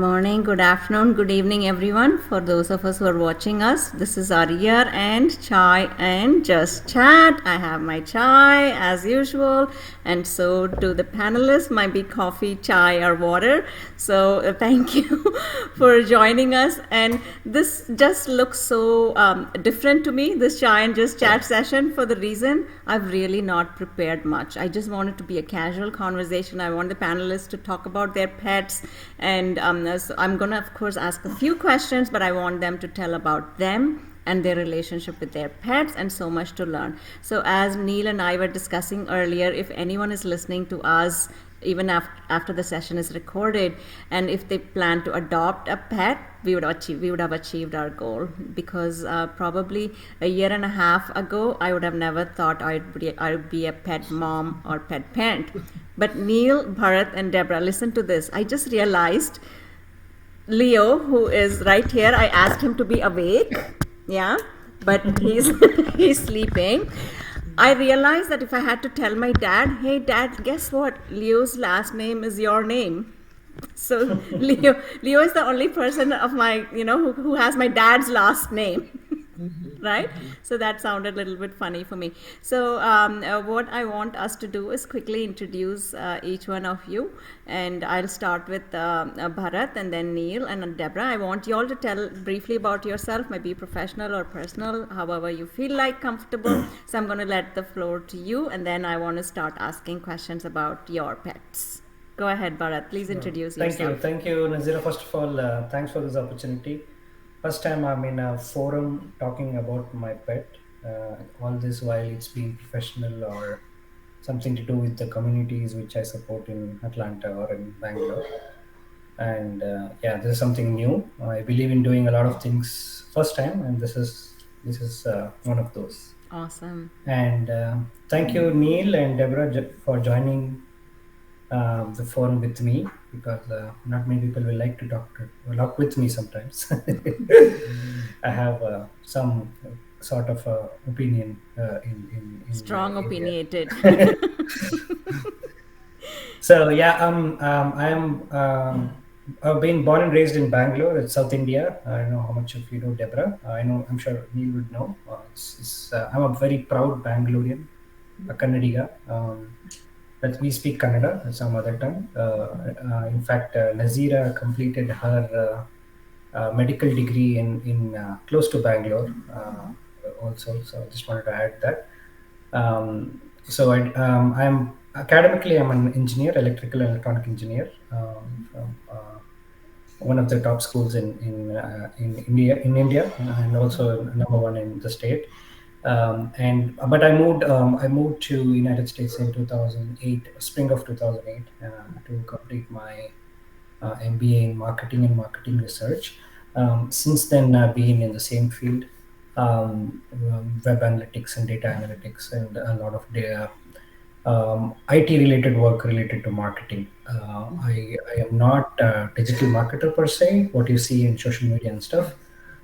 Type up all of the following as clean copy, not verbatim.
morning, good afternoon, good evening, everyone. For those of us who are watching us, this is Arya and Chai and Just Chat. I have my chai as usual, and so do the panelists. Might be coffee, chai, or water. So thank you for joining us. And this just looks so different to me. This Chai and Just Chat session for the reason I've really not prepared much. I just wanted to be a casual conversation. I want the panelists to talk about their pets, and so I'm going to, of course, ask a few questions, but I want them to tell about them and their relationship with their pets, and so much to learn. So as Neil and I were discussing earlier, if anyone is listening to us even after the session is recorded, and if they plan to adopt a pet, we would have achieved our goal, because probably a year and a half ago I would have never thought I'd be a pet mom or pet parent. But Neil, Bharat, and Deborah, listen to this. I just realized Leo, who is right here, I asked him to be awake, yeah, but he's he's sleeping. I realized that if I had to tell my dad, hey dad, guess what? Leo's last name is your name. So Leo is the only person of my, who has my dad's last name. Right? So that sounded a little bit funny for me. So what I want us to do is quickly introduce each one of you, and I'll start with Bharat, and then Neil, and then Deborah. I want you all to tell briefly about yourself, maybe professional or personal, however you feel like comfortable. So I'm going to let the floor to you, and then I want to start asking questions about your pets. Go ahead, Bharat. Please introduce yourself. Thank you, Nazira. First of all, thanks for this opportunity. First time I'm in a forum talking about my pet. All this while it's been professional or something to do with the communities which I support in Atlanta or in Bangalore. And yeah, this is something new. I believe in doing a lot of things first time, and this is one of those. Awesome. And thank you, Neil and Deborah, for joining the phone with me, because not many people will like to talk with me sometimes. I have some sort of opinion in my Strong area. opinionated. So yeah, I've been born and raised in Bangalore, it's South India. I don't know how much of you know Deborah. I'm sure Neil would know. I'm a very proud Bangalorean, a Kannadiga. But we speak Kannada, that's our mother tongue. In fact, Nazira completed her medical degree in close to Bangalore also. So I just wanted to add that. I'm academically I'm an engineer, electrical and electronic engineer from one of the top schools in India, and also number one in the state. But I moved to United States in 2008, spring of 2008, to complete my MBA in marketing research. Since then, I've been in the same field, web analytics and data analytics, and a lot of data, IT related work related to marketing. I am not a digital marketer per se, what you see in social media and stuff,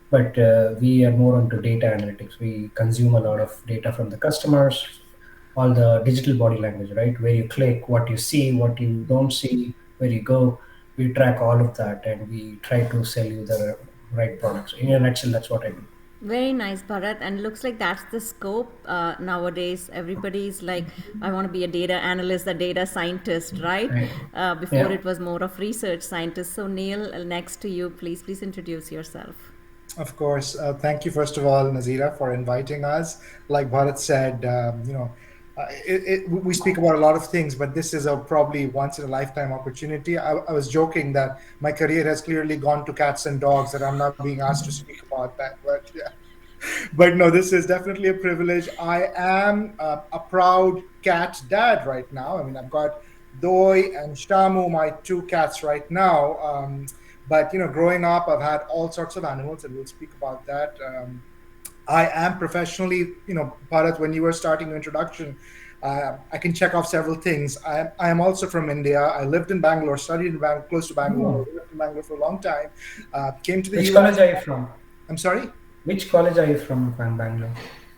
but we are more into data analytics. We consume a lot of data from the customers, all the digital body language, right? Where you click, what you see, what you don't see, where you go. We track all of that, and we try to sell you the right products. In a nutshell, that's what I do. Very nice, Bharat. And looks like that's the scope nowadays. Everybody's like, I want to be a data analyst, a data scientist, right? Right. Before Yeah. it was more of research scientist. So Neil, next to you, please introduce yourself. Of course. Thank you, first of all, Nazira, for inviting us. Like Bharat said, we speak about a lot of things, but this is a probably once in a lifetime opportunity. I was joking that my career has clearly gone to cats and dogs, that I'm not being asked to speak about that. But yeah, but no, this is definitely a privilege. I am a proud cat dad right now. I mean, I've got Doi and Shamu, my two cats right now. But growing up, I've had all sorts of animals, and we'll speak about that. I am professionally, Bharat, when you were starting your introduction, I can check off several things. I am also from India. I lived in Bangalore, studied in close to Bangalore, lived in Bangalore for a long time. Came to the Which US. college are you from? I'm sorry? Which college are you from Bangalore?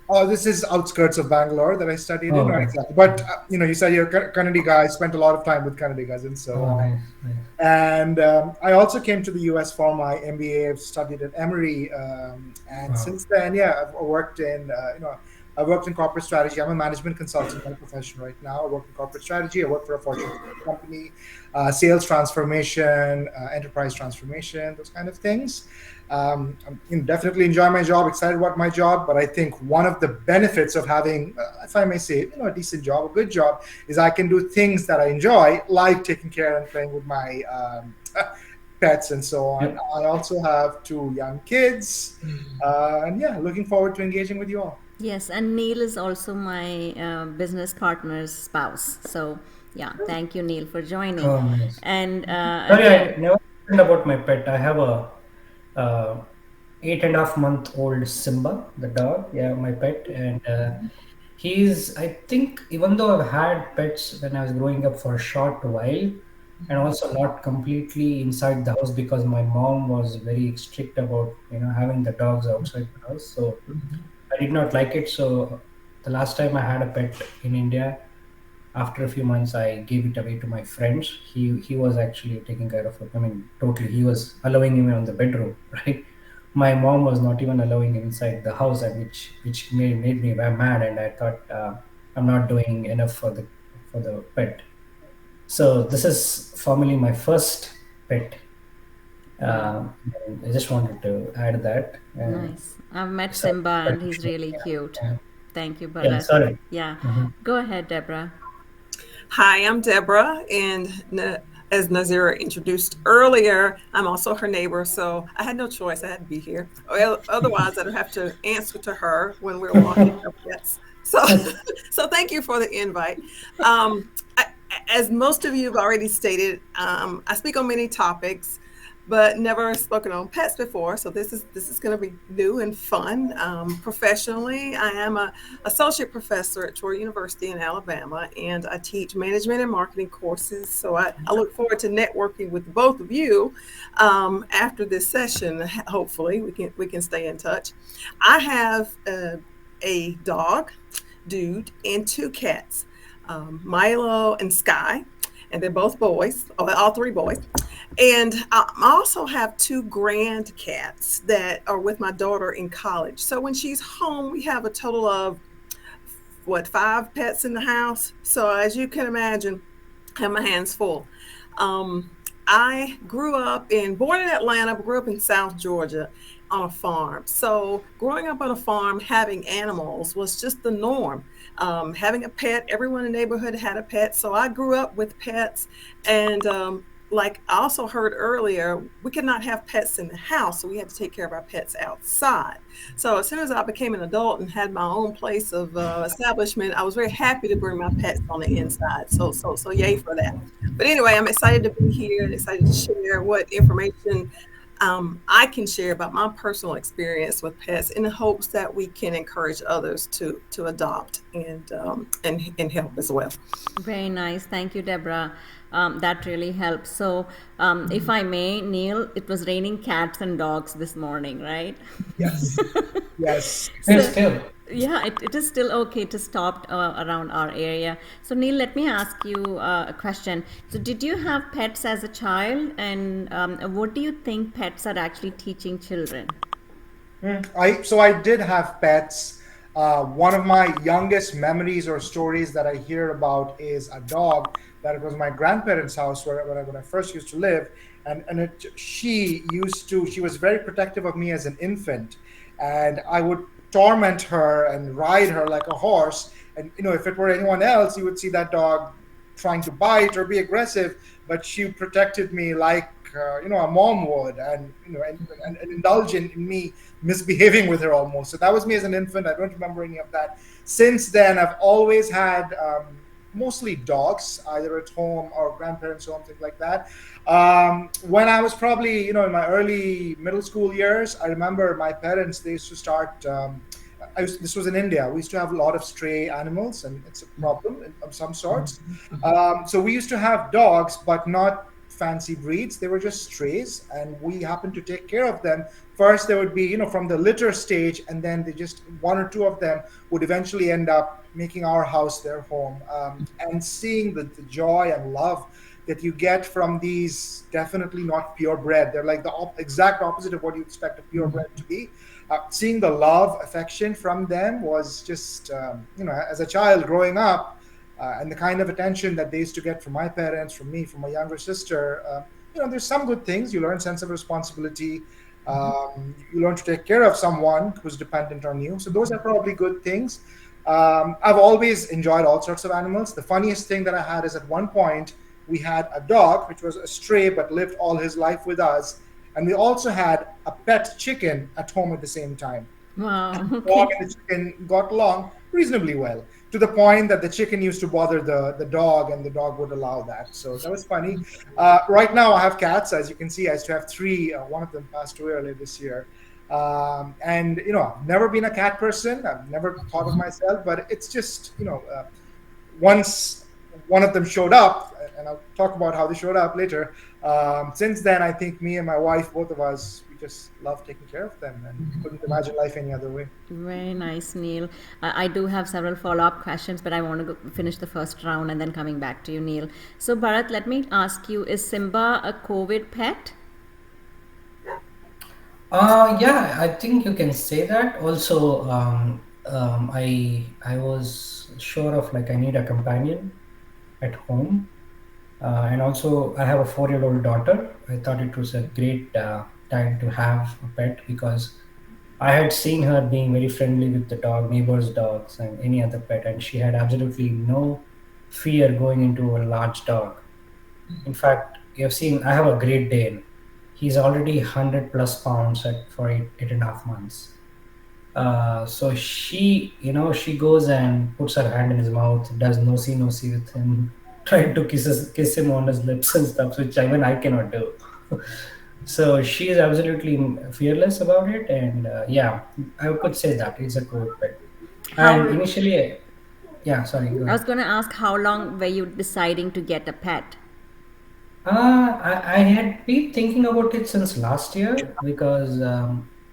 Oh, this is outskirts of Bangalore that I studied in. Oh, Not okay. exactly, but you said you're Kannadi guy. I spent a lot of time with Kannadigas and so Oh, on. nice, nice. And I also came to the US for my MBA. I've studied at Emory, and Wow. since then, yeah, I've worked in I worked in corporate strategy. I'm a management consultant by profession right now. I work in corporate strategy. I work for a Fortune 50 company, sales transformation, enterprise transformation, those kind of things. Definitely enjoy my job, excited about my job, but I think one of the benefits of having, if I may say, a decent job, a good job, is I can do things that I enjoy, like taking care and playing with my pets and so on. Yep. I also have two young kids, and yeah, looking forward to engaging with you all. Yes, and Neil is also my business partner's spouse. So, yeah, thank you, Neil, for joining. Oh, nice. And Sorry, again, I never mentioned about my pet. I have a uh, 8.5 month old Simba, the dog. Yeah, my pet, and he's. I think even though I've had pets when I was growing up for a short while, and also not completely inside the house because my mom was very strict about having the dogs outside the house. So I did not like it. So the last time I had a pet in India, after a few months, I gave it away to my friends. He was actually taking care of it. I mean, totally. He was allowing him on the bedroom, right? My mom was not even allowing him inside the house, and which made me very mad. And I thought I'm not doing enough for the pet. So this is formally my first pet. wow, And I just wanted to add that. nice. I've met So, Simba but and he's really cute. yeah, Thank you, yeah. Bharat. Sorry. Yeah, Mhm. go ahead, Deborah. Hi, I'm Deborah, and as Nazira introduced earlier, I'm also her neighbor, so I had no choice. I had to be here. Well, otherwise, I'd have to answer to her when we're walking our pets. So, so thank you for the invite. I, as most of you have already stated, I speak on many topics, but never spoken on pets before. So this is going to be new and fun. Professionally, I am a associate professor at Troy University in Alabama, and I teach management and marketing courses. So I look forward to networking with both of you after this session. Hopefully, we can stay in touch. I have a dog, Dude, and two cats, Milo and Sky, and they're both boys, all three boys. And I also have two grand cats that are with my daughter in college. So when she's home, we have a total of what, five pets in the house. So as you can imagine, I have my hands full. Um, I born in Atlanta, but grew up in South Georgia on a farm. So growing up on a farm, having animals was just the norm. Having a pet, everyone in the neighborhood had a pet. So I grew up with pets. And like I also heard earlier, we could not have pets in the house. So we had to take care of our pets outside. So as soon as I became an adult and had my own place of establishment, I was very happy to bring my pets on the inside. So yay for that. But anyway, I'm excited to be here and excited to share what information I can share about my personal experience with pets in the hopes that we can encourage others to adopt and help as well. Very nice. Thank you, Deborah. That really helps. So, if I may, Neil, it was raining cats and dogs this morning, right? Yes, yes. And So, still, yeah, it is still okay to stop around our area. So, Neil, let me ask you a question. So, did you have pets as a child, and what do you think pets are actually teaching children? I did have pets. One of my youngest memories or stories that I hear about is a dog that was my grandparents' house when I first used to live, and she was very protective of me as an infant, and I would torment her and ride her like a horse. And if it were anyone else, you would see that dog trying to bite or be aggressive, but she protected me like a mom would, and and indulge in me misbehaving with her almost. So that was me as an infant. I don't remember any of that. Since then, I've always had mostly dogs, either at home or grandparents' home, things like that. When I was probably in my early middle school years, I remember my parents, they used to start. This was in India. We used to have a lot of stray animals, and it's a problem of some sorts. So we used to have dogs, but not fancy breeds. They were just strays, and we happened to take care of them. First, there would be, from the litter stage, and then they just one or two of them would eventually end up making our house their home. And seeing the joy and love that you get from these, definitely not purebred. They're like the exact opposite of what you expect a purebred to be. Seeing the love, affection from them was just, as a child growing up, and the kind of attention that they used to get from my parents, from me, from my younger sister. There's some good things. You learn sense of responsibility. You learn to take care of someone who's dependent on you. So those are probably good things. I've always enjoyed all sorts of animals. The funniest thing that I had is at one point we had a dog, which was a stray but lived all his life with us. And we also had a pet chicken at home at the same time. Wow. The dog Okay. and the chicken got along reasonably well, to the point that the chicken used to bother the dog, and the dog would allow that. So that was funny. Right now, I have cats. As you can see, I used to have three. One of them passed away earlier this year. And, I've never been a cat person. I've never thought of myself, but it's just, once one of them showed up, and I'll talk about how they showed up later. Since then, I think me and my wife, both of us, we just love taking care of them and couldn't imagine life any other way. Very nice, Neil. I do have several follow-up questions, but I want to finish the first round and then coming back to you, Neil. So, Bharat, let me ask you: is Simba a COVID pet? Yeah, I think you can say that. Also, I was sure of like I need a companion at home, and also I have a 4-year-old daughter. I thought it was a great time to have a pet because I had seen her being very friendly with the dog, neighbors' dogs, and any other pet, and she had absolutely no fear going into a large dog. In fact, you have seen I have a Great Dane. He's already 100 plus pounds at for 8.5 months. So she goes and puts her hand in his mouth, does no see with him, trying to kiss him on his lips and stuff, which even I cannot do. So she is absolutely fearless about it, and yeah, I could say that it's a cool pet. And How initially, yeah, sorry, go I was ahead. going to ask, how long were you deciding to get a pet? I had been thinking about it since last year because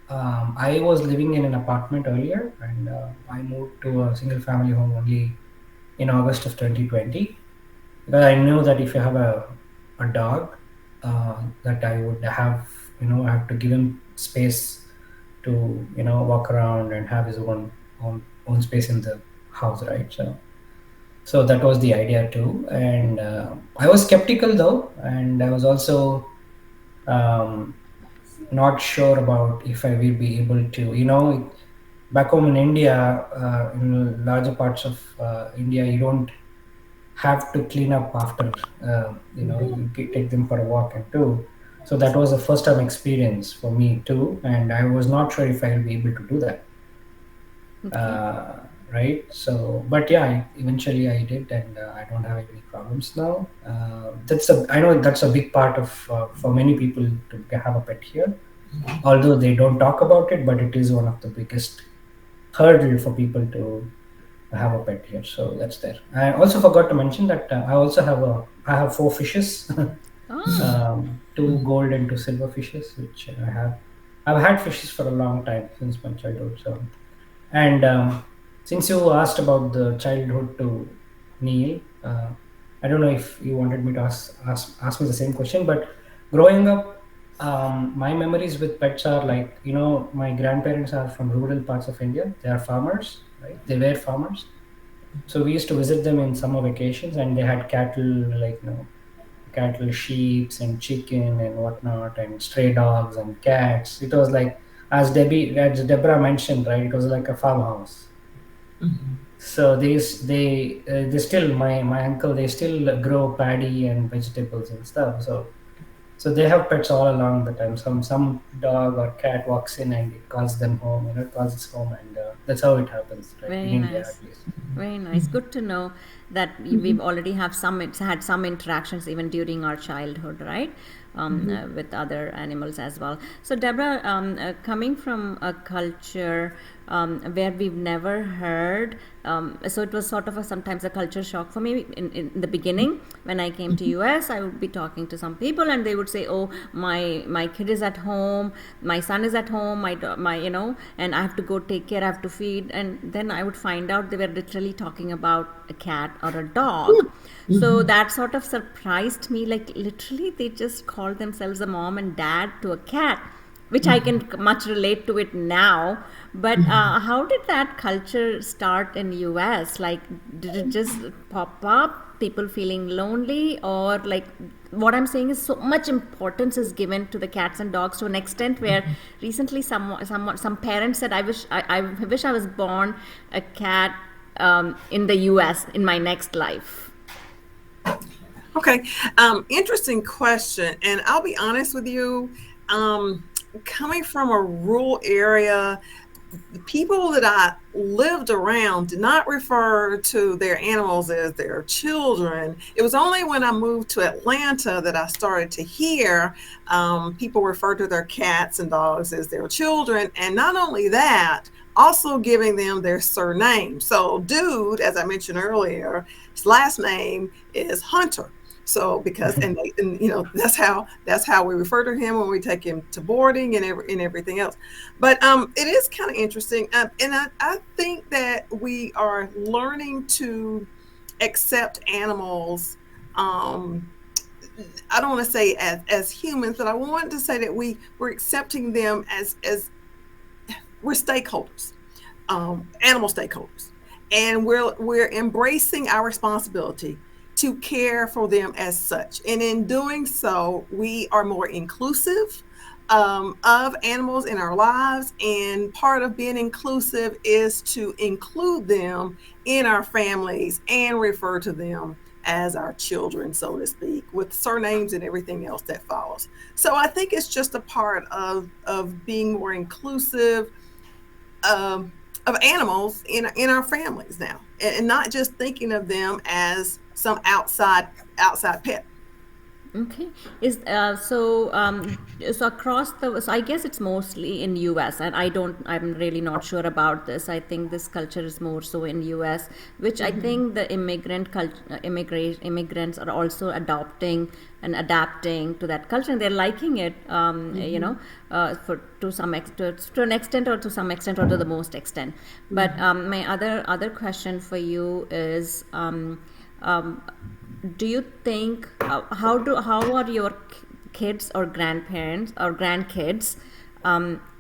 I was living in an apartment earlier, and I moved to a single family home only in August of 2020. Because I knew that if you have a dog, that I would I have to give him space to, walk around and have his own space in the house, right? So that was the idea too, and I was skeptical though, and I was also um, not sure about if I will be able to. Back home in India, in larger parts of India, you don't have to clean up after. You take them for a walk and too. So that was a first time experience for me too, and I was not sure if I will be able to do that. Okay. uh, right? So, but yeah, eventually I did, and I don't have any problems now. I know that's a big part of for many people to have a pet here, although they don't talk about it, but it is one of the biggest hurdle for people to have a pet here. So that's there. I also forgot to mention that I have four fishes. Oh, Two gold and two silver fishes, which I've had fishes for a long time since my childhood. So, and since you asked about the childhood to Neil, I don't know if you wanted me to ask me the same question, but growing up, my memories with pets are like, my grandparents are from rural parts of India. They are farmers, right? They were farmers. So we used to visit them in summer vacations, and they had cattle, like, cattle, sheep, and chicken and whatnot, and stray dogs and cats. It was like, as Deborah mentioned, right? It was like a farmhouse. So they still my uncle, they still grow paddy and vegetables and stuff. So they have pets all along the time. Some dog or cat walks in and it calls them home. It calls its home, and that's how it happens, right? In very India, at nice. least. Very nice. Good to know that we've already have had some interactions even during our childhood, right? with other animals as well. So Deborah, coming from a culture where we've never heard, so it was sort of sometimes a culture shock for me in the beginning. When I came to US, I would be talking to some people and they would say, oh, my kid is at home, my son is at home, my and I have to go take care, I have to feed. And then I would find out they were literally talking about a cat or a dog. So that sort of surprised me, like literally they just called themselves a mom and dad to a cat, which I can much relate to it now. But how did that culture start in US? Like, did it just pop up? People feeling lonely, or like what I'm saying is so much importance is given to the cats and dogs to an extent where recently some parents said, I wish I was born a cat in the US in my next life. Okay, interesting question, and I'll be honest with you. Coming from a rural area, the people that I lived around did not refer to their animals as their children. It was only when I moved to Atlanta that I started to hear people refer to their cats and dogs as their children. And not only that, also giving them their surname. So Dude, as I mentioned earlier, his last name is Hunter. So because and that's how we refer to him when we take him to boarding and everything else. But it is kind of interesting, and I think that we are learning to accept animals. I don't want to say as humans, but I want to say that we're accepting them as we're stakeholders, animal stakeholders, and we're embracing our responsibility to care for them as such. And in doing so, we are more inclusive of animals in our lives. And part of being inclusive is to include them in our families and refer to them as our children, so to speak, with surnames and everything else that follows. So I think it's just a part of being more inclusive of animals in our families now, and not just thinking of them as some outside pet. Okay. Is so across the, so I guess it's mostly in US, and I'm really not sure about this. I think this culture is more so in US, which I think the immigrants are also adopting and adapting to that culture, and they're liking it, for to an extent, or to some extent, or to the most extent. But my other question for you is, do you think how are your kids or grandparents or grandkids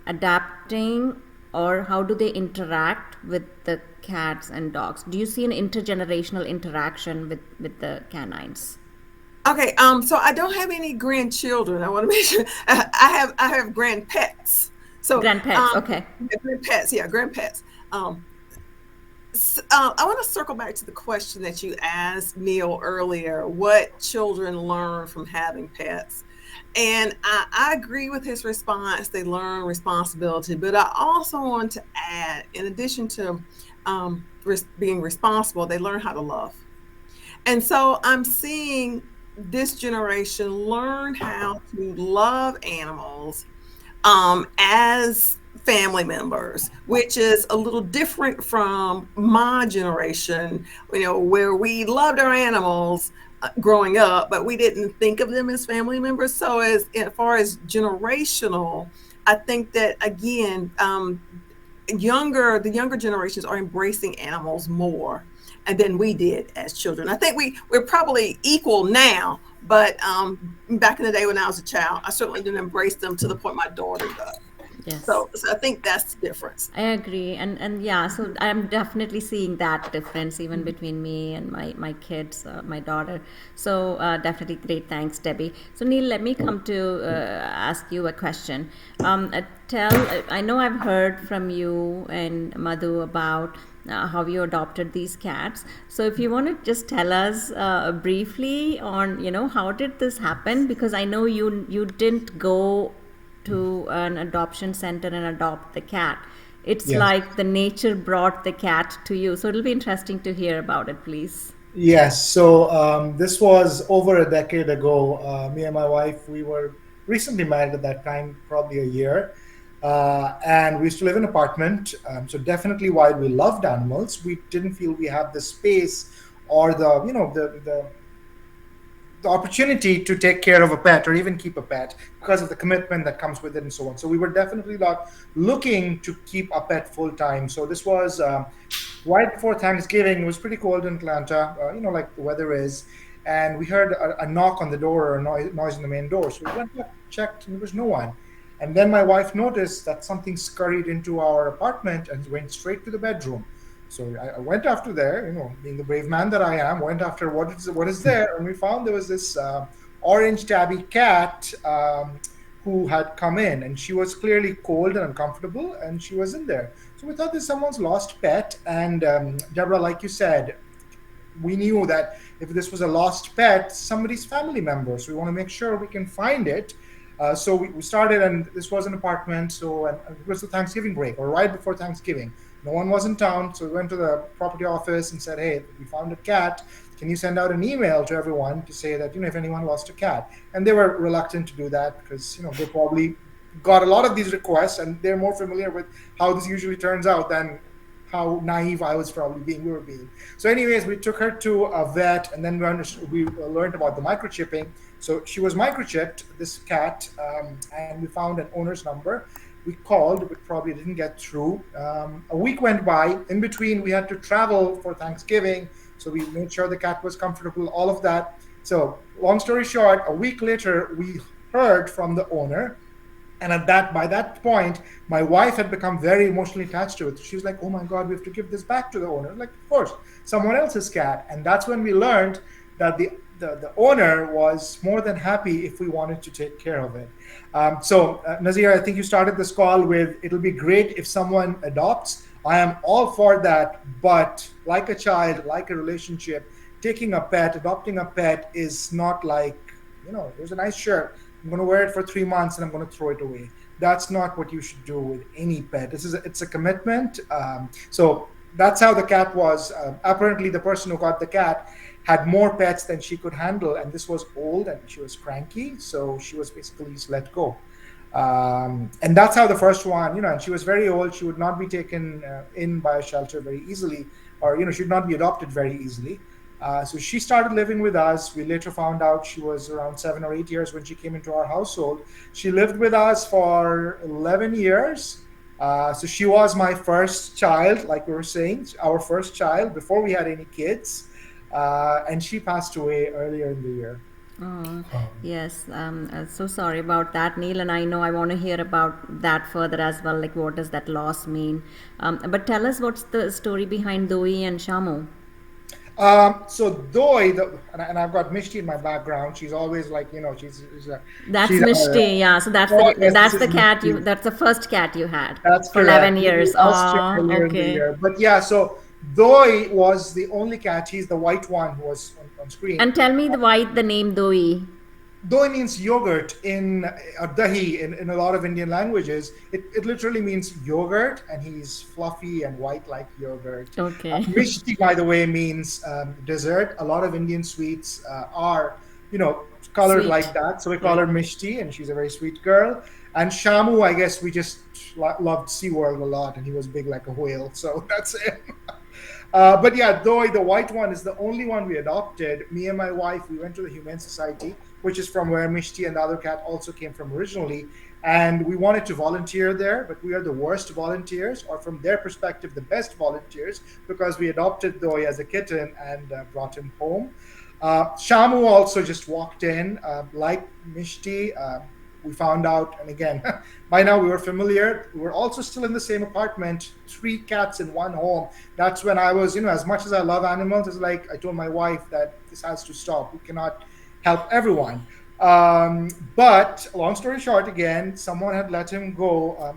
adapting, or how do they interact with the cats and dogs? Do you see an intergenerational interaction with the canines? Okay, so I don't have any grandchildren. I want to make sure I have grandpets. So Grandpets, okay. Grandpets, yeah, grandpets. I want to circle back to the question that you asked Neil earlier: what children learn from having pets? And I agree with his response. They learn responsibility, but I also want to add, in addition to being responsible, they learn how to love. And so I'm seeing this generation learn how to love animals as family members, which is a little different from my generation, where we loved our animals growing up, but we didn't think of them as family members. So as far as generational, I think that again, the younger generations are embracing animals more and than we did as children. I think we're probably equal now, but back in the day when I was a child, I certainly didn't embrace them to the point my daughter does. Yes. So I think that's the difference. I agree, and yeah, so I'm definitely seeing that difference even between me and my kids, my daughter. So definitely great, thanks, Debbie. So Neil, let me come to ask you a question. I know I've heard from you and Madhu about how you adopted these cats. So if you want to just tell us briefly on how did this happen, because I know you didn't go to an adoption center and adopt the cat. It's like the nature brought the cat to you. So it'll be interesting to hear about it, please. Yes. So this was over a decade ago. Me and my wife, we were recently married at that time, probably a year. And we used to live in an apartment. So definitely, while we loved animals, we didn't feel we had the space or the opportunity to take care of a pet or even keep a pet because of the commitment that comes with it and so on. So we were definitely not looking to keep a pet full time. So this was right before Thanksgiving. It was pretty cold in Atlanta, like the weather is. And we heard a knock on the door or a noise on the main door. So we went up, checked, and there was no one. And then my wife noticed that something scurried into our apartment and went straight to the bedroom. So I went after there, being the brave man that I am, went after what is there, and we found there was this orange tabby cat who had come in, and she was clearly cold and uncomfortable, and she was in there. So we thought this someone's lost pet, and Deborah, like you said, we knew that if this was a lost pet, somebody's family member. So we want to make sure we can find it. So we started, and this was an apartment. So and it was the Thanksgiving break, or right before Thanksgiving. No one was in town, so we went to the property office and said, "Hey, we found a cat. Can you send out an email to everyone to say that if anyone lost a cat?" And they were reluctant to do that because they probably got a lot of these requests, and they're more familiar with how this usually turns out than how naive I was probably being. We were being. So, anyways, we took her to a vet, and then we learned about the microchipping. So she was microchipped, this cat, and we found an owner's number. We called, but probably didn't get through. A week went by. In between, we had to travel for Thanksgiving, so we made sure the cat was comfortable. All of that. So, long story short, a week later, we heard from the owner, and by that point, my wife had become very emotionally attached to it. She was like, "Oh my God, we have to give this back to the owner." Like, of course, someone else's cat. And that's when we learned that the owner was more than happy if we wanted to take care of it. Nazir, I think you started this call with, "It'll be great if someone adopts." I am all for that, but like a child, like a relationship, taking a pet, adopting a pet is not like, there's a nice shirt. I'm going to wear it for 3 months and I'm going to throw it away. That's not what you should do with any pet. It's a commitment. So that's how the cat was. Apparently, the person who got the cat had more pets than she could handle, and this was old and she was cranky, so she was basically just let go. And that's how the first one, and she was very old. She would not be taken in by a shelter very easily, or she would not be adopted very easily. So she started living with us. We later found out she was around 7 or 8 years when she came into our household. She lived with us for 11 years. So she was my first child, like we were saying, our first child before we had any kids. And she passed away earlier in the year. Oh, yes. So sorry about that, Neil. And I know I want to hear about that further as well. Like, what does that loss mean? But tell us, what's the story behind Doi and Shamu? So Doi, and I've got Mishti in my background. She's always like, That's she's Mishti, yeah. So oh, yes, that's this the is cat Mishti. that's the first cat you had That's for 11 correct. We years. lost her Oh, earlier in the okay. year. But yeah, so Doi was the only cat. He's the white one who was on screen. And tell me the name Doi. Doi means yogurt in dahi in a lot of Indian languages. It literally means yogurt, and he's fluffy and white like yogurt. Okay. Mishti, by the way, means dessert. A lot of Indian sweets are, colored like Sweet. that. So we call Right. her Mishti, and she's a very sweet girl. And Shamu, I guess we just loved SeaWorld a lot, and he was big like a whale. So that's it. But yeah, Doi, the white one, is the only one we adopted. Me and my wife, we went to the Humane Society, which is from where Mishti and the other cat also came from originally. And we wanted to volunteer there, but we are the worst volunteers, or from their perspective, the best volunteers, because we adopted Doi as a kitten and brought him home. Shamu also just walked in, like Mishti. We found out, and again, by now we were familiar. We were also still in the same apartment, 3 cats in one home. That's when I was, as much as I love animals, it's like I told my wife that this has to stop. We cannot help everyone. But long story short, again, someone had let him go.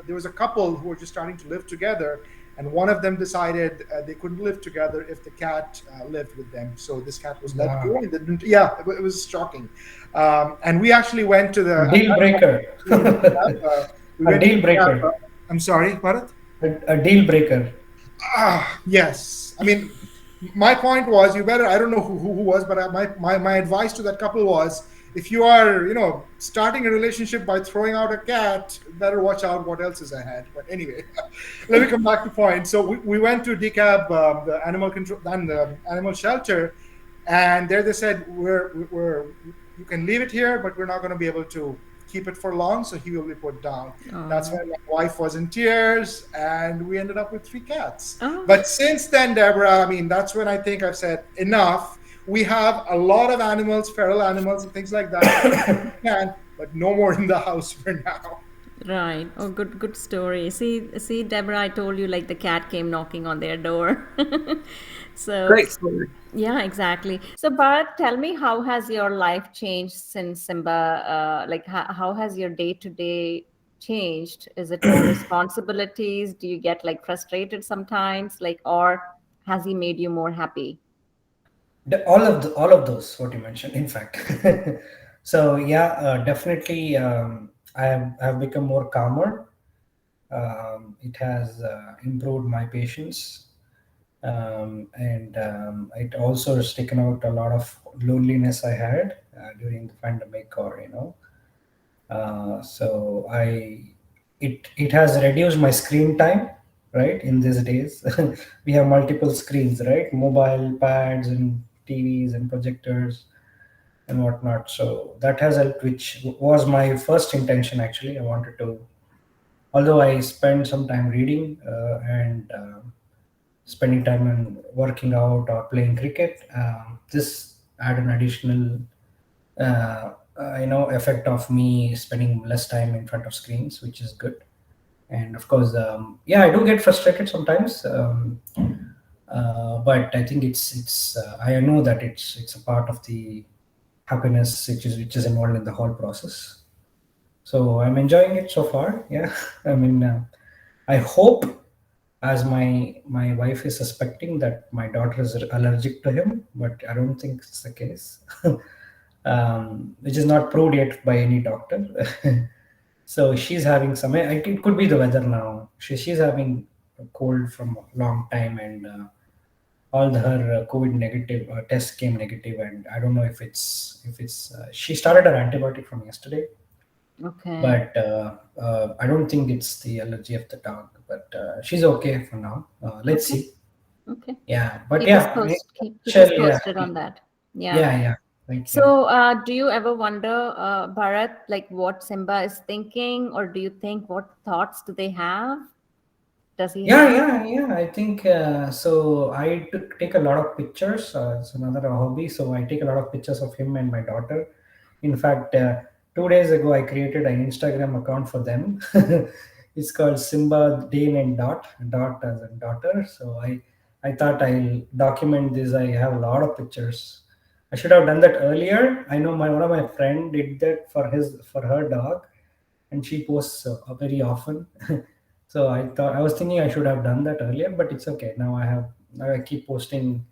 There was a couple who were just starting to live together, and one of them decided they couldn't live together if the cat lived with them. So this cat was let go, Wow. and they didn't, yeah, it was shocking. And we actually went to the Deal breaker. we A went to deal breaker. I'm sorry, Bharat. A deal breaker. Yes, I mean, my point was, you better, I don't know who was, but my advice to that couple was, if you are, starting a relationship by throwing out a cat, better watch out what else is ahead. But anyway, let me come back to point. So we went to decab, the animal control and the animal shelter, and there they said, we're you can leave it here, but we're not going to be able to keep it for long, so he will be put down. That's Oh. when my wife was in tears, and we ended up with 3 cats. Oh. But since then, Deborah, I mean, that's when I think I've said enough. We have a lot of animals, feral animals, and things like that. We can, but no more in the house for now. Right. Oh, good story. See, Deborah, I told you like the cat came knocking on their door. So, Great story. yeah, exactly. So, Bharat, tell me, how has your life changed since Simba? Like, how has your day to day changed? Is it more responsibilities? Do you get like frustrated sometimes? Like, or has he made you more happy? All of those what you mentioned, in fact. So yeah, definitely, I have become more calmer. It has improved my patience, and it also has taken out a lot of loneliness I had during the pandemic, or so it has reduced my screen time, right? In these days, we have multiple screens, right? Mobile pads and TVs and projectors and whatnot. So that has helped, which was my first intention actually. I wanted to, although I spend some time reading and spending time on working out or playing cricket. This had an additional effect of me spending less time in front of screens, which is good. And of course, yeah, I do get frustrated sometimes, but I think I know that it's a part of the happiness which is involved in the whole process. So I'm enjoying it so far. Yeah, I mean, I hope, as my wife is suspecting, that my daughter is allergic to him, but I don't think it's the case. Which is not proved yet by any doctor. So she's having some. It could be the weather now. She's having a cold from a long time, and her COVID negative tests came negative, and I don't know if it's. She started her antibiotic from yesterday, Okay. but I don't think it's the allergy of the dog. But she's okay for now. Let's Okay. see. Okay. Yeah, but Keep us yeah, keep us yeah, posted on that. Yeah. yeah. Thank you. So, do you ever wonder, Bharat, like what Simba is thinking, or do you think what thoughts do they have? Does he Yeah, have? yeah. I think so. Take a lot of pictures. It's another hobby. So I take a lot of pictures of him and my daughter. In fact, 2 days ago, I created an Instagram account for them. It's called Simba Dane and Dot as a daughter. So I thought I'll document this. I have a lot of pictures. I should have done that earlier. I know one of my friend did that for her dog, and she posts very often. So I was thinking I should have done that earlier, but it's okay. Now I keep posting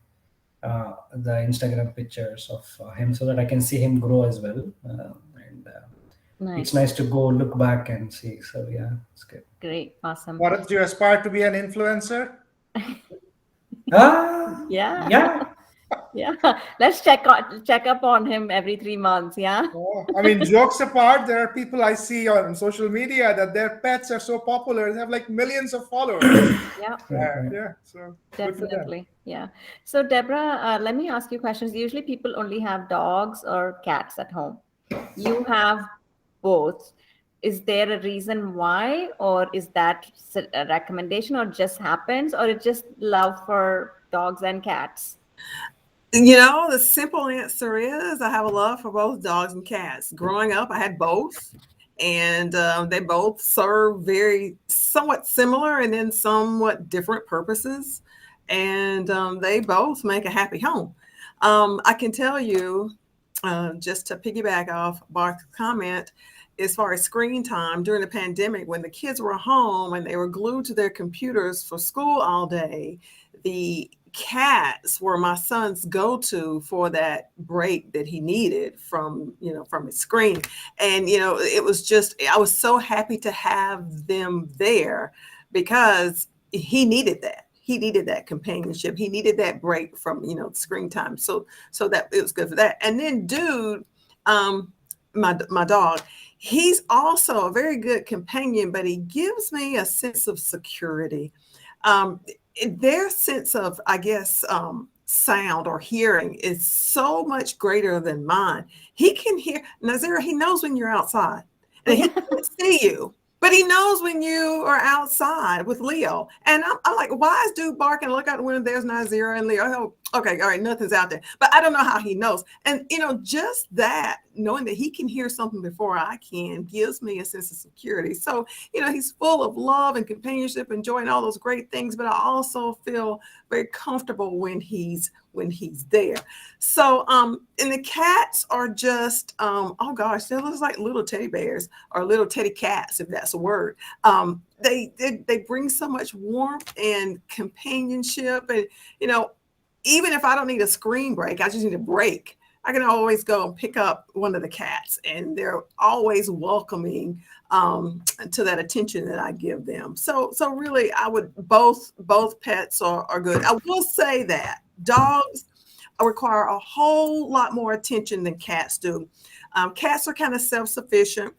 the Instagram pictures of him so that I can see him grow as well. And it's Nice. nice to go look back and see. So yeah, it's good. Great. Awesome. What do you aspire to be an influencer? Yeah. Yeah. Yeah. Let's check up on him every 3 months. Yeah. Oh, I mean, jokes apart, there are people I see on social media that their pets are so popular; they have like millions of followers. Yeah. Right, right. Yeah, so good for them. Definitely. Yeah. So, Deborah, let me ask you questions. Usually, people only have dogs or cats at home. You have both. Is there a reason why, or is that a recommendation, or just happens, or it's just love for dogs and cats? The simple answer is I have a love for both dogs and cats. Growing up, I had both, and they both serve very somewhat similar and then somewhat different purposes. And they both make a happy home. I can tell you, just to piggyback off Bart's comment, as far as screen time during the pandemic, when the kids were home and they were glued to their computers for school all day, the cats were my son's go-to for that break that he needed from his screen. And it was just, I was so happy to have them there because he needed that. he needed that companionship. He needed that break from, screen time. So that it was good for that. And then dude, um, my dog, he's also a very good companion, but he gives me a sense of security. Um, their sense of, I guess, sound or hearing is so much greater than mine. He can hear Nazira. He knows when you're outside, and he can't see you, but he knows when you are outside with Leo. And I'm like, why is dude barking? Look out the window. There's Nazira and Leo. Oh, okay, all right, nothing's out there. But I don't know how he knows. And just that, knowing that he can hear something before I can, gives me a sense of security. So he's full of love and companionship and joy and all those great things. But I also feel very comfortable when he's there. So and the cats are just oh gosh, they look like little teddy bears or little teddy cats, if that's a word. They bring so much warmth and companionship, and even if I don't need a screen break, I just need a break. I can always go and pick up one of the cats, and they're always welcoming to that attention that I give them. So really, I would both pets are good. I will say that dogs require a whole lot more attention than cats do. Cats are kind of self-sufficient.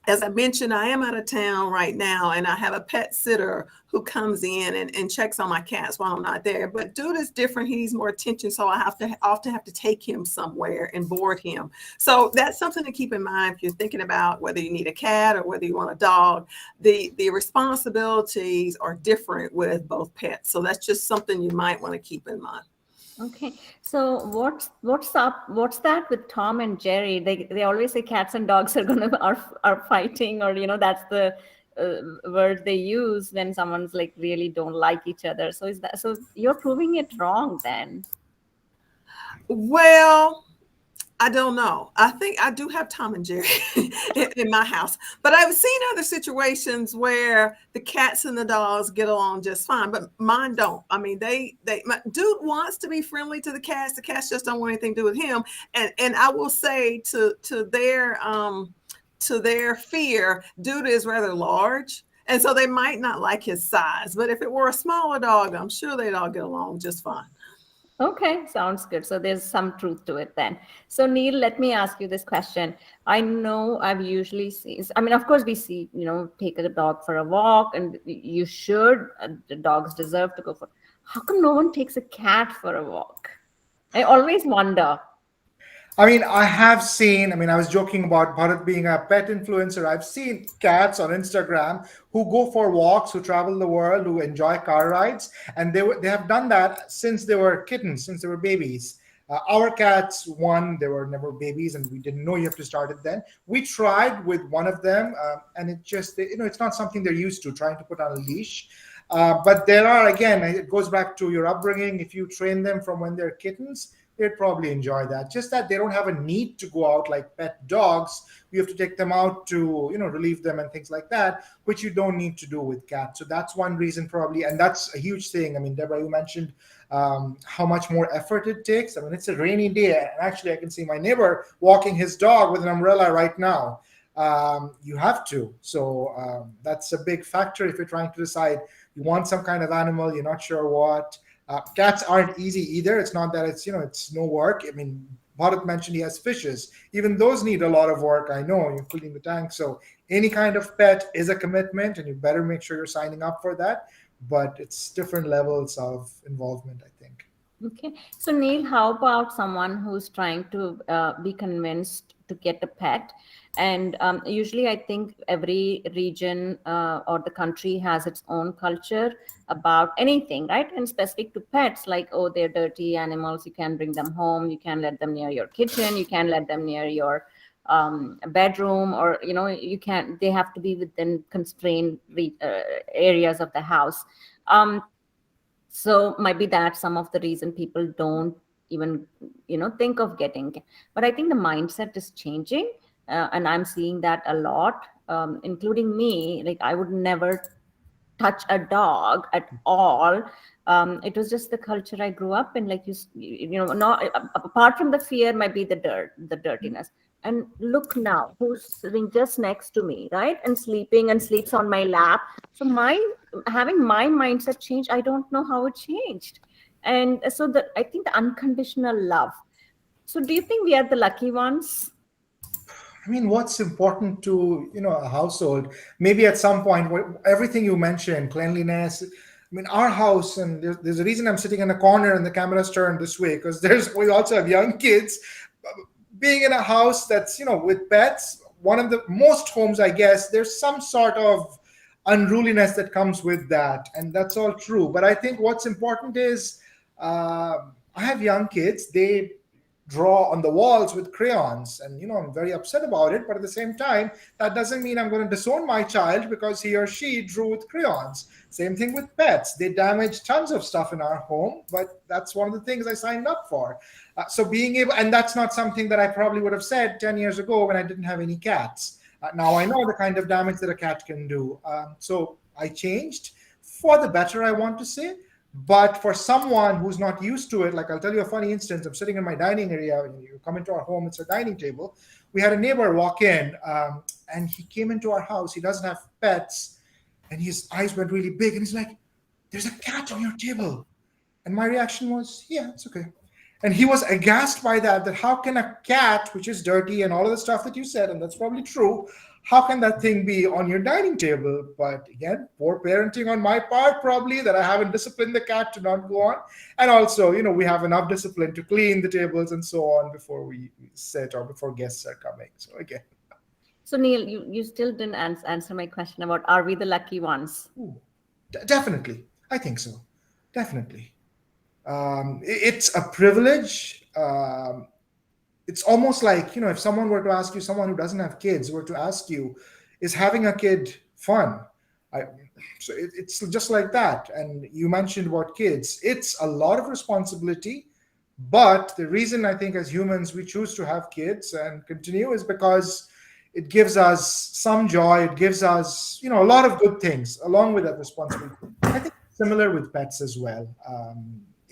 As I mentioned, I am out of town right now, and I have a pet sitter who comes in and checks on my cats while I'm not there. But dude is different. He needs more attention, so I often have to take him somewhere and board him. So that's something to keep in mind if you're thinking about whether you need a cat or whether you want a dog. The responsibilities are different with both pets. So that's just something you might want to keep in mind. Okay, so what's up? What's that with Tom and Jerry? They always say cats and dogs are fighting, or that's the word they use when someone's like really don't like each other. So is that so? You're proving it wrong then. Well, I don't know. I think I do have Tom and Jerry in my house, but I've seen other situations where the cats and the dogs get along just fine, but mine don't. I mean, my dude wants to be friendly to the cats. The cats just don't want anything to do with him. And I will say to their fear, dude is rather large. And so they might not like his size, but if it were a smaller dog, I'm sure they'd all get along just fine. Okay, sounds good. So there's some truth to it then. So Neil, let me ask you this question. I know I've usually seen, I mean, of course we see, take a dog for a walk, and you should, the dogs deserve to go for. How come no one takes a cat for a walk? I always wonder. I mean, I was joking about Bharat being a pet influencer. I've seen cats on Instagram who go for walks, who travel the world, who enjoy car rides. And they have done that since they were kittens, since they were babies. Our cats, they were never babies, and we didn't know you have to start it then. We tried with one of them, and it just, it's not something they're used to, trying to put on a leash. But there are, again, it goes back to your upbringing. If you train them from when they're kittens, they'd probably enjoy that. Just that they don't have a need to go out like pet dogs. You have to take them out to, relieve them and things like that, which you don't need to do with cats. So that's one reason probably. And that's a huge thing. I mean, Deborah, you mentioned how much more effort it takes. I mean, it's a rainy day. And actually, I can see my neighbor walking his dog with an umbrella right now. You have to. So that's a big factor if you're trying to decide you want some kind of animal, you're not sure what. Cats aren't easy either. It's not that it's no work. I mean, Bharat mentioned he has fishes. Even those need a lot of work. I know, you're cleaning the tank. So any kind of pet is a commitment, and you better make sure you're signing up for that. But it's different levels of involvement, I think. Okay. So Neil, how about someone who's trying to be convinced to get a pet? And usually I think every region or the country has its own culture about anything, right? And specific to pets, like, oh, they're dirty animals, you can't bring them home, you can't let them near your kitchen, you can't let them near your bedroom, or, they have to be within constrained areas of the house. So maybe that's some of the reason people don't even think of getting. But I think the mindset is changing, and I'm seeing that a lot, including me. Like, I would never touch a dog at all. It was just the culture I grew up in. Like, not apart from the fear, might be the dirtiness. And look now, who's sitting just next to me, right? And sleeping and sleeps on my lap. So my having my mindset changed, I don't know how it changed. And so the I think the unconditional love. So do you think we are the lucky ones? I mean, what's important to a household? Maybe at some point, everything you mentioned, cleanliness. I mean, our house, and there's a reason I'm sitting in a corner and the camera's turned this way because we also have young kids. Being in a house that's with pets, one of the most homes, I guess, there's some sort of unruliness that comes with that, and that's all true. But I think what's important is I have young kids. They draw on the walls with crayons, and I'm very upset about it, but at the same time, that doesn't mean I'm going to disown my child because he or she drew with crayons. Same thing with pets. They damage tons of stuff in our home, but that's one of the things I signed up for. So being able, and that's not something that I probably would have said 10 years ago when I didn't have any cats. Now I know the kind of damage that a cat can do. So I changed for the better, I want to say. But for someone who's not used to it, like I'll tell you a funny instance. I'm sitting in my dining area. You come into our home, it's a dining table. We had a neighbor walk in, and he came into our house. He doesn't have pets, and his eyes went really big. And he's like, "There's a cat on your table." And my reaction was, "Yeah, it's okay." And he was aghast by that how can a cat, which is dirty and all of the stuff that you said, and that's probably true, how can that thing be on your dining table? But again, poor parenting on my part, probably, that I haven't disciplined the cat to not go on. And also, we have enough discipline to clean the tables and so on before we sit or before guests are coming. So again, So Neil, you still didn't answer my question about are we the lucky ones? ooh, definitely. I think so. Definitely. It's a privilege. It's almost like, if someone were to ask you, someone who doesn't have kids were to ask you, is having a kid fun? I, so it's just like that. And you mentioned about kids. It's a lot of responsibility. But the reason I think as humans we choose to have kids and continue is because it gives us some joy. It gives us, a lot of good things along with that responsibility. I think similar with pets as well.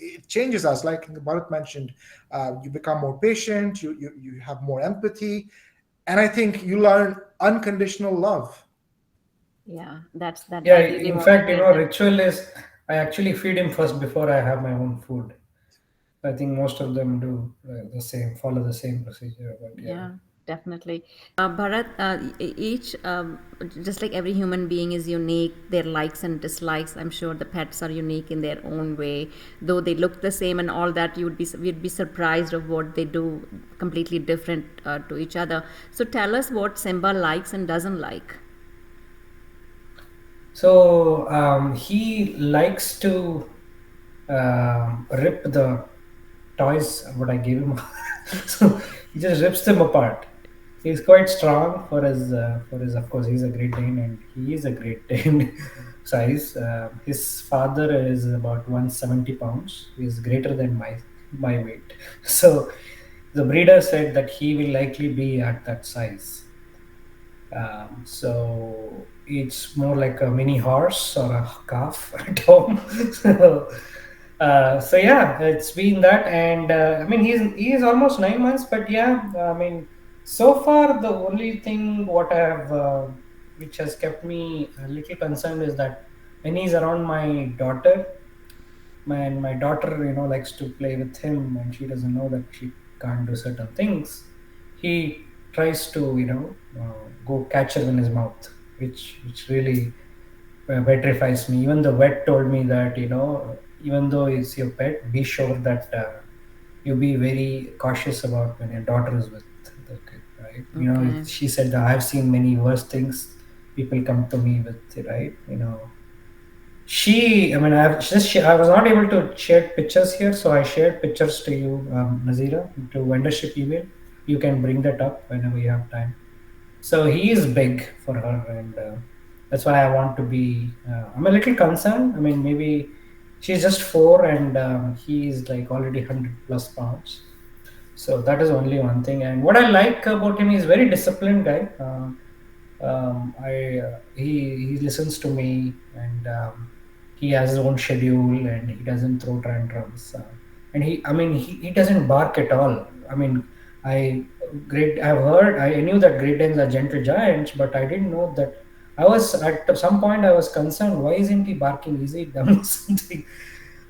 It changes us, like Bharat mentioned. You become more patient. You have more empathy, and I think you learn unconditional love. Yeah, that Yeah, I really in want to fact, hear that. ritual is I actually feed him first before I have my own food. I think most of them do the same, follow the same procedure. But yeah. Yeah, definitely. Bharat, each, just like every human being is unique, their likes and dislikes. I'm sure the pets are unique in their own way, though they look the same and all that. You'd be surprised of what they do, completely different to each other. So tell us what Simba likes and doesn't like. So he likes to rip the toys what I gave him. So he just rips them apart. He's quite strong for his. Of course, he's a Great Dane, and he is a Great Dane size. His father is about 170 pounds. He's greater than my weight. So the breeder said that he will likely be at that size. So it's more like a mini horse or a calf at home. So yeah, it's been that, and I mean he is almost 9 months, but yeah, I mean so far the only thing what I have which has kept me a little concerned is that when he's around my daughter, my daughter likes to play with him, and she doesn't know that she can't do certain things. He tries to go catch her in his mouth, which really petrifies me. Even the vet told me that even though it's your pet, be sure that you be very cautious about when your daughter is with the kid, right? Okay. She said that I've seen many worse things people come to me with, right? I mean, I was not able to share pictures here, so I shared pictures to you, Nazira, to vendorship email. You can bring that up whenever you have time. So he is big for her, and that's why I want to be. I'm a little concerned. I mean, maybe she's just 4, and he is like already 100 plus pounds. So that is only one thing. And what I like about him, he's very disciplined guy. He listens to me, and he has his own schedule, and he doesn't throw tantrums. And he doesn't bark at all. I mean, I I knew that Great Danes are gentle giants, but I didn't know that. I was at some point I was concerned. Why isn't he barking? Is he dumb or something?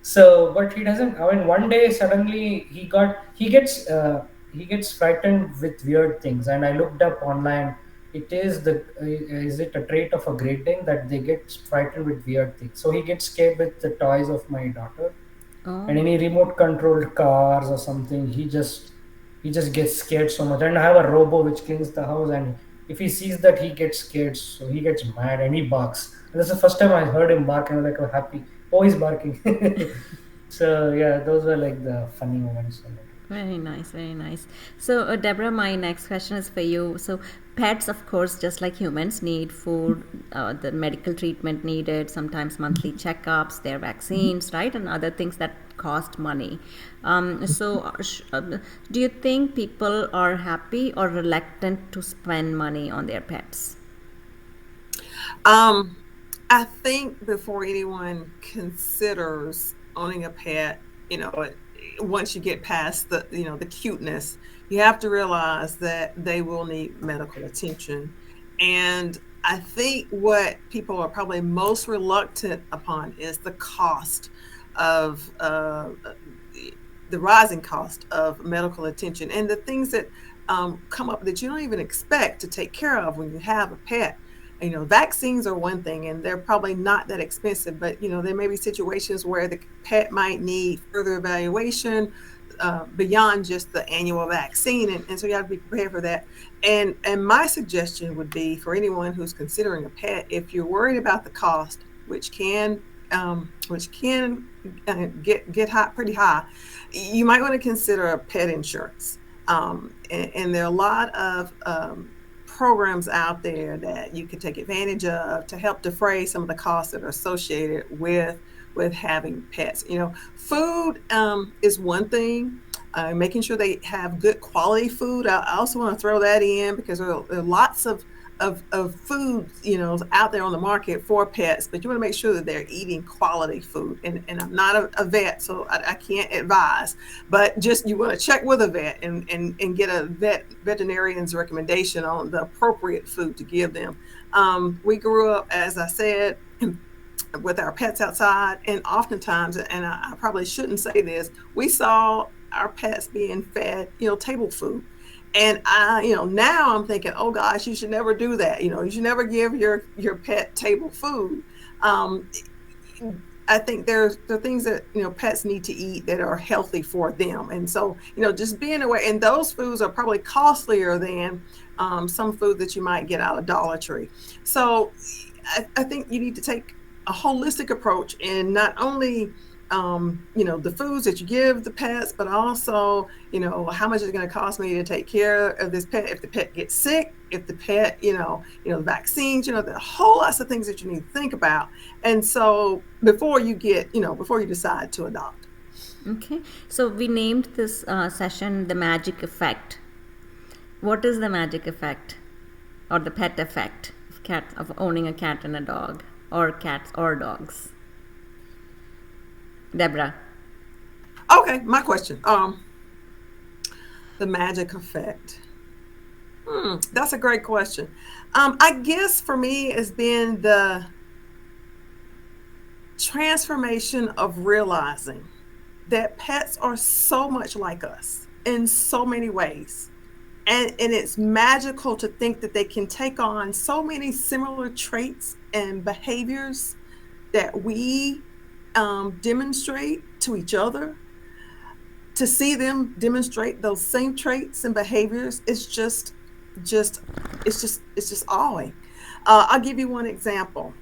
So, but he doesn't. I mean, one day suddenly he gets frightened with weird things, and I looked up online. It is the is it a trait of a Great Dane that they get frightened with weird things? So he gets scared with the toys of my daughter, and Oh, any remote controlled cars or something. He just gets scared so much. And I have a robo which cleans the house, and if he sees that, he gets scared, so he gets mad and he barks. And that's the first time I heard him bark, and I was like, oh, happy. Oh, he's barking. So yeah, those were like the funny moments. very nice, very nice. So, Deborah, my next question is for you. So, pets, of course, just like humans, need food, the medical treatment needed, sometimes monthly checkups, their vaccines, right, and other things that cost money. Do you think people are happy or reluctant to spend money on their pets? Um, I think before anyone considers owning a pet, once you get past the cuteness, you have to realize that they will need medical attention. And I think what people are probably most reluctant upon is the cost of the rising cost of medical attention and the things that come up that you don't even expect to take care of when you have a pet. Vaccines are one thing, and they're probably not that expensive, but there may be situations where the pet might need further evaluation beyond just the annual vaccine, and so you have to be prepared for that. And my suggestion would be for anyone who's considering a pet, if you're worried about the cost, which can get high, pretty high, you might want to consider a pet insurance. And there are a lot of programs out there that you can take advantage of to help defray some of the costs that are associated with having pets. Food is one thing. Making sure they have good quality food. I also want to throw that in because there are lots of food, out there on the market for pets, but you want to make sure that they're eating quality food. And I'm not a vet, so I can't advise, but just you want to check with a vet and get a veterinarian's recommendation on the appropriate food to give them. We grew up, as I said, with our pets outside, and oftentimes, and I probably shouldn't say this, we saw our pets being fed, table food. And now I'm thinking, oh gosh, you should never do that. You should never give your pet table food. I think there are things that pets need to eat that are healthy for them, and so just being aware. And those foods are probably costlier than some food that you might get out of Dollar Tree. So I think you need to take a holistic approach, and not only the foods that you give the pets, but also, how much is it going to cost me to take care of this pet if the pet gets sick, if the pet, vaccines, there are whole lots of things that you need to think about. And so before you decide to adopt. Okay, so we named this session the magic effect. What is the magic effect or the pet effect of owning a cat and a dog, or cats or dogs? Deborah. Okay, my question. The magic effect. That's a great question. I guess for me it's been the transformation of realizing that pets are so much like us in so many ways. And it's magical to think that they can take on so many similar traits and behaviors that we demonstrate to each other. To see them demonstrate those same traits and behaviors is just awing. I'll give you one example.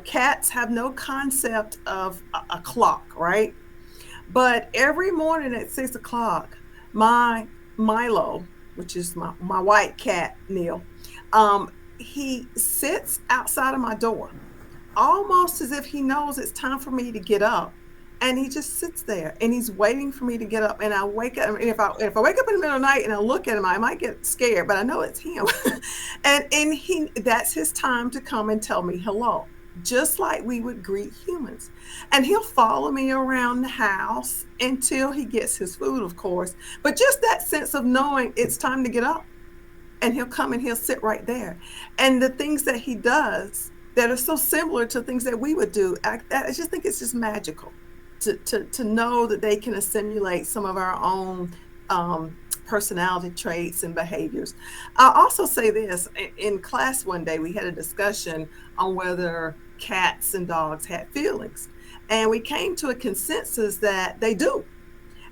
Cats have no concept of a clock, right? But every morning at 6 o'clock, my Milo, which is my white cat, Neil, he sits outside of my door, almost as if he knows it's time for me to get up. And he just sits there and he's waiting for me to get up. And I wake up, and if I wake up in the middle of the night and I look at him, I might get scared, but I know it's him. and that's his time to come and tell me hello. just like we would greet humans. And he'll follow me around the house until he gets his food, of course. But just that sense of knowing it's time to get up, and he'll come and he'll sit right there. And the things that he does that are so similar to things that we would do, I just think it's just magical to know that they can assimilate some of our own personality traits and behaviors. I'll also say this: in class one day, we had a discussion on whether cats and dogs had feelings, and we came to a consensus that they do.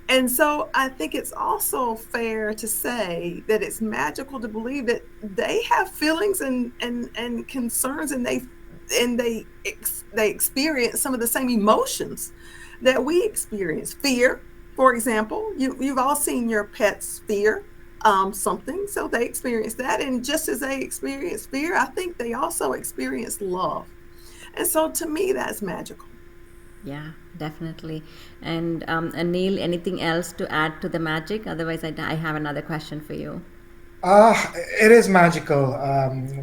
And so I think it's also fair to say that it's magical to believe that they have feelings and concerns, and they experience some of the same emotions that we experience. Fear, for example, you've all seen your pets fear something, so they experience that, and just as they experience fear, I think they also experience love. And so to me, that's magical. Yeah, definitely. And Neil, anything else to add to the magic? Otherwise, I have another question for you. It is magical.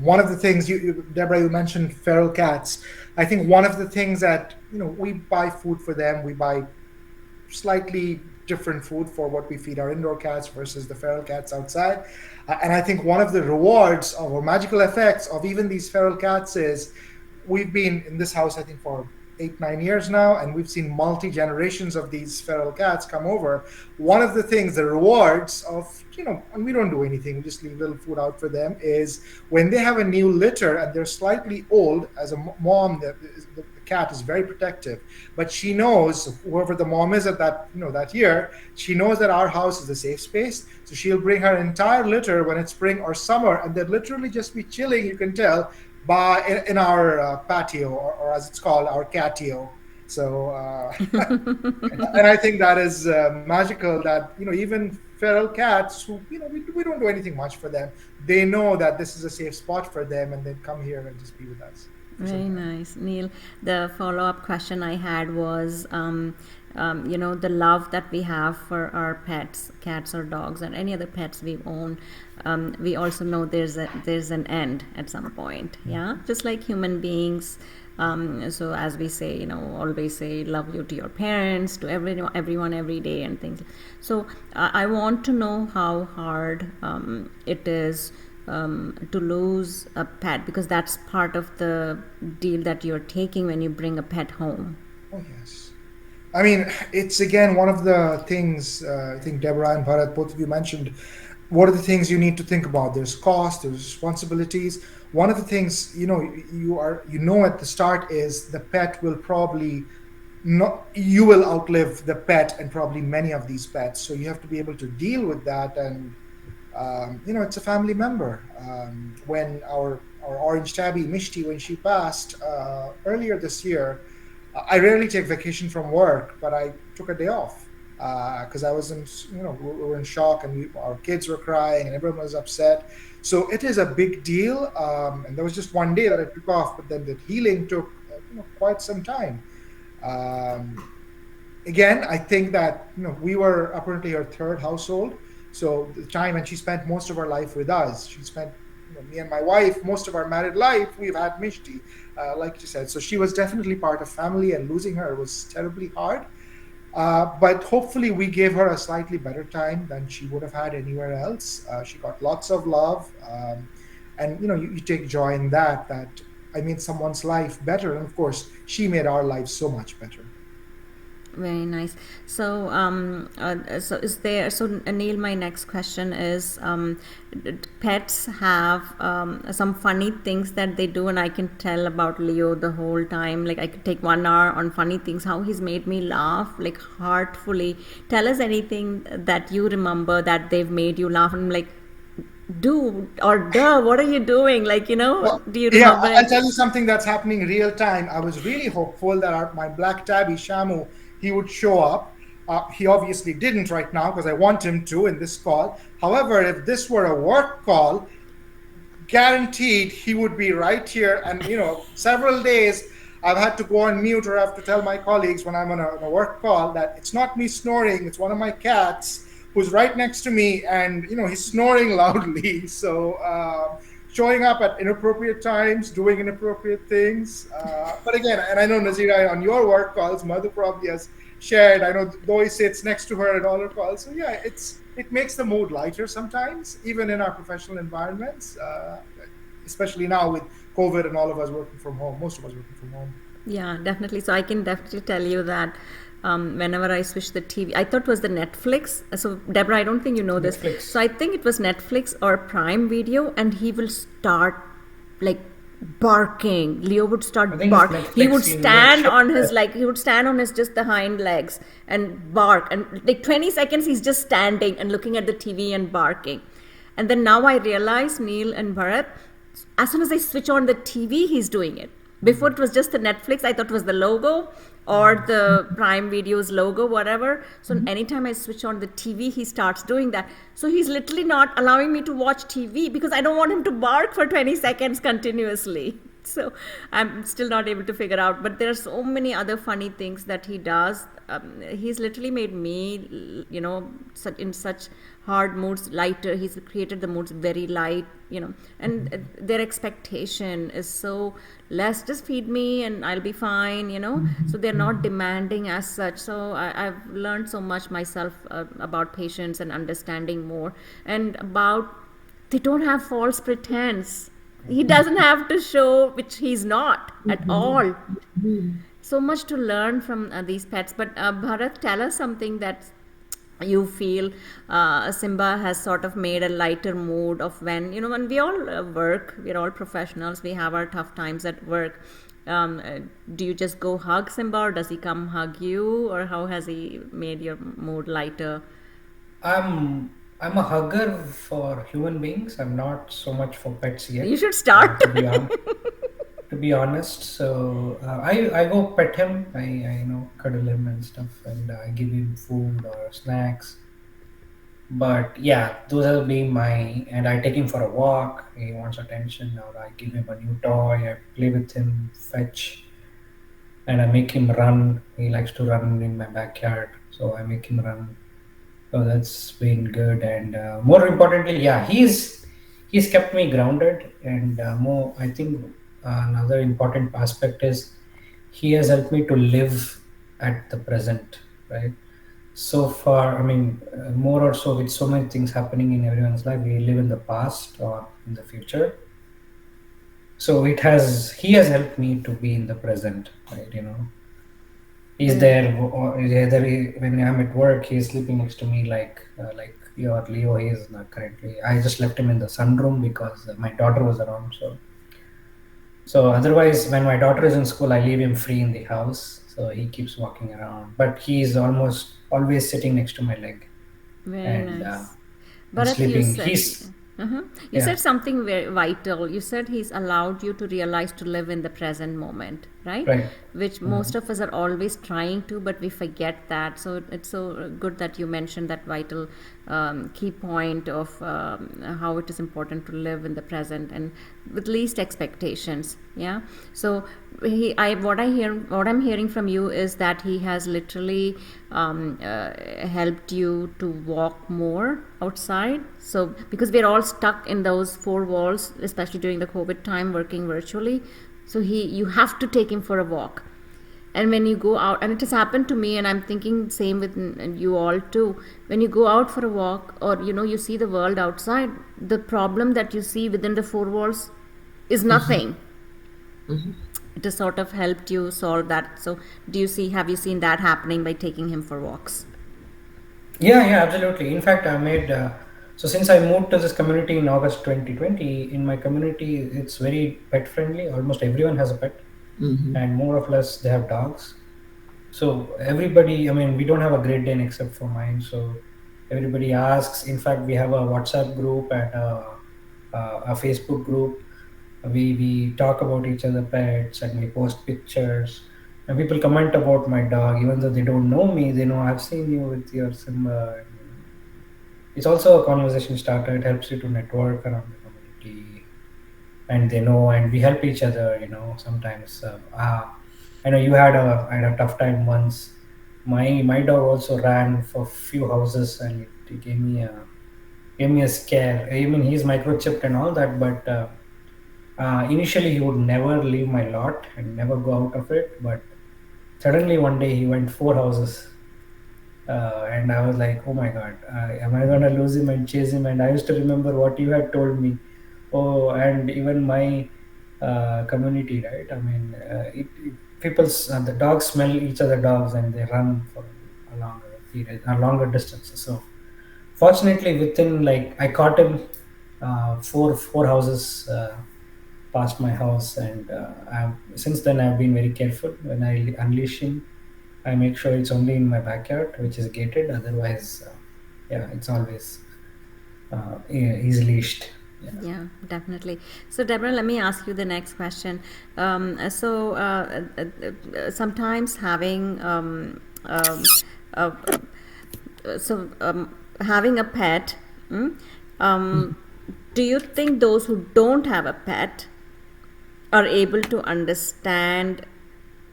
One of the things Deborah, you mentioned feral cats. I think one of the things that we buy food for them. We buy slightly different food for what we feed our indoor cats versus the feral cats outside. And I think one of the rewards of or magical effects of even these feral cats is we've been in this house, I think, for 8, 9 years now, and we've seen multi generations of these feral cats come over. One of the things, the rewards of, and we don't do anything, we just leave little food out for them, is when they have a new litter and they're slightly old, as a mom, the cat is very protective, but she knows whoever the mom is at that year, she knows that our house is a safe space. So she'll bring her entire litter when it's spring or summer, and they'll literally just be chilling, you can tell, in our patio, or as it's called, our catio. So, and I think that is magical. That even feral cats who we don't do anything much for them, they know that this is a safe spot for them, and they come here and just be with us. Very nice, Neil. The follow-up question I had was, the love that we have for our pets, cats or dogs, or any other pets we own. We also know there's an end at some point. Yeah, just like human beings. So as we say, always say love you to your parents, to everyone every day, and things. So I want to know how hard it is to lose a pet, because that's part of the deal that you're taking when you bring a pet home. Oh, yes. I mean, it's again one of the things I think Deborah and Bharat, both of you mentioned. What are the things you need to think about? There's cost, there's responsibilities. One of the things at the start is the pet will probably not. You will outlive the pet and probably many of these pets. So you have to be able to deal with that, and it's a family member. When our orange tabby Mishti, when she passed earlier this year, I rarely take vacation from work, but I took a day off because I was we were in shock, and our kids were crying and everyone was upset. So it is a big deal, and there was just one day that I took off, but then the healing took quite some time. Again, I think that we were apparently her third household. So the time, and she spent most of her life with us. She spent, me and my wife, most of our married life, we've had Mishti, like you said. So she was definitely part of family, and losing her was terribly hard. But hopefully we gave her a slightly better time than she would have had anywhere else. She got lots of love. And, you take joy in that I made someone's life better. And of course, she made our lives so much better. Very nice. So, Neil, my next question is, pets have some funny things that they do, and I can tell about Leo the whole time. Like, I could take 1 hour on funny things, how he's made me laugh, like, heartfully. Tell us anything that you remember that they've made you laugh, and like, do or duh, what are you doing? Like, Well, do you yeah, remember I'll tell you something that's happening real time. I was really hopeful that my black tabby, Shamu, he would show up. He obviously didn't right now because I want him to in this call. However, if this were a work call, guaranteed he would be right here. And, several days I've had to go on mute, or I have to tell my colleagues when I'm on a work call that it's not me snoring, it's one of my cats who's right next to me, and, he's snoring loudly. So showing up at inappropriate times, doing inappropriate things. But again, and I know Nazira on your work calls, Madhu probably has shared. I know Doi sits next to her at all her calls. So yeah, it makes the mood lighter sometimes, even in our professional environments. Especially now with COVID and all of us working from home, most of us working from home. Yeah, definitely. So I can definitely tell you that whenever I switch the TV, I thought it was the Netflix. So Deborah, I don't think you know this. Netflix. So I think it was Netflix or Prime Video, and he will start like barking. Leo would I start think bark. Netflix, He would you stand check on his that. like he would stand on his just the hind legs and bark, and like 20 seconds he's just standing and looking at the TV and barking. And then now I realize Neil and Bharat, as soon as I switch on the TV, he's doing it. Before it was just the Netflix, I thought it was the logo or the Prime Video's logo, whatever. So anytime I switch on the TV, he starts doing that. So he's literally not allowing me to watch TV because I don't want him to bark for 20 seconds continuously. So I'm still not able to figure out. But there are so many other funny things that he does. He's literally made me, in such hard moods lighter. He's created the moods very light, and their expectation is so less. Just feed me and I'll be fine, So they're not demanding as such. So I've learned so much myself about patience and understanding more, and about they don't have false pretense. He doesn't have to show which he's not at all. So much to learn from these pets. But Bharat, tell us something that you feel Simba has sort of made a lighter mood of when we all work, we're all professionals, we have our tough times at work. Do you just go hug Simba, or does he come hug you, or how has he made your mood lighter? I'm a hugger for human beings. I'm not so much for pets yet. You should start. To be honest, so I go pet him. I cuddle him and stuff, and I give him food or snacks. But yeah, those are being my, and I take him for a walk. He wants attention, or I give him a new toy. I play with him, fetch, and I make him run. He likes to run in my backyard, so I make him run. So that's been good, and more importantly, yeah, he's kept me grounded, and more. I think another important aspect is he has helped me to live at the present, right? So far, I mean, more or so with so many things happening in everyone's life, we live in the past or in the future. So he has helped me to be in the present, right? He's there, or either when I'm at work, he's sleeping next to me like your Leo. He is not currently. I just left him in the sunroom because my daughter was around. So otherwise, when my daughter is in school, I leave him free in the house. So he keeps walking around, but he's almost always sitting next to my leg Very and nice. and Bharat, you sleeping. said, He's you yeah, said something very vital. You said he's allowed you to realize to live in the present moment, right? right. Which most of us are always trying to, but we forget that. So it's so good that you mentioned that vital key point of how it is important to live in the present and with least expectations. Yeah. So what I'm hearing from you is that he has literally helped you to walk more outside. So because we're all stuck in those four walls, especially during the COVID time, working virtually. So you have to take him for a walk. And when you go out, and it has happened to me, and I'm thinking same with you all too. When you go out for a walk, or you see the world outside, the problem that you see within the four walls is nothing. It has sort of helped you solve that. So have you seen that happening by taking him for walks? Yeah, absolutely. In fact, I made so since I moved to this community in August 2020. In my community, it's very pet friendly. Almost everyone has a pet, and more or less they have dogs. So everybody, I mean, we don't have a Great Dane except for mine. So everybody asks. In fact, we have a WhatsApp group and a Facebook group. We talk about each other pets and we post pictures. And people comment about my dog, even though they don't know me. They know I've seen you with your Simba. It's also a conversation starter. It helps you to network around the community, and they know, and we help each other. Sometimes I know I had a tough time once. My dog also ran for few houses, and it gave me a scare. I mean, he's microchipped and all that, but Initially, he would never leave my lot and never go out of it. But suddenly one day he went 4 houses, and I was like, "Oh my God, am I gonna lose him and chase him?" And I used to remember what you had told me. Oh, and even my community, right? I mean, the dogs smell each other dogs and they run for a longer period, a longer distances. So fortunately, within like I caught him four houses past my house, and since then I've been very careful when I unleash him. I make sure it's only in my backyard, which is gated. Otherwise, yeah, it's always he's leashed. Yeah. Yeah, definitely. So, Deborah, let me ask you the next question. Sometimes having uh, having a pet. Do you think those who don't have a pet are able to understand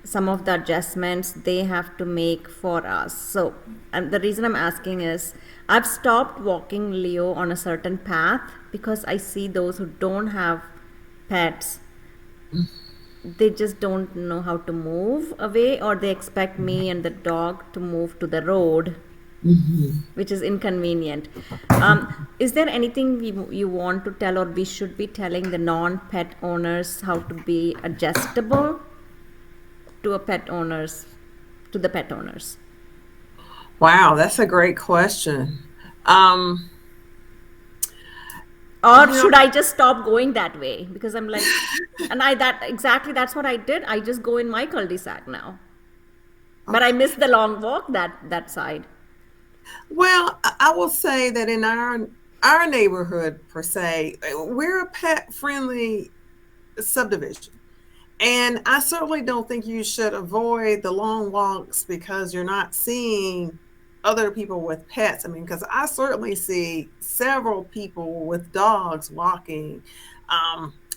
some of the adjustments they have to make for us? So, the reason I'm asking is I've stopped walking Leo on a certain path because I see those who don't have pets, they just don't know how to move away, or they expect me and the dog to move to the road, which is inconvenient. Is there anything you want to tell, or we should be telling the non-pet owners how to be adjustable to the pet owners? Wow, that's a great question. Or should I just stop going that way? Because I'm like, and that's what I did. I just go in my cul-de-sac now. But I miss the long walk that side. Well, I will say that in our neighborhood per se, we're a pet friendly subdivision. And I certainly don't think you should avoid the long walks because you're not seeing other people with pets. I mean, because I certainly see several people with dogs walking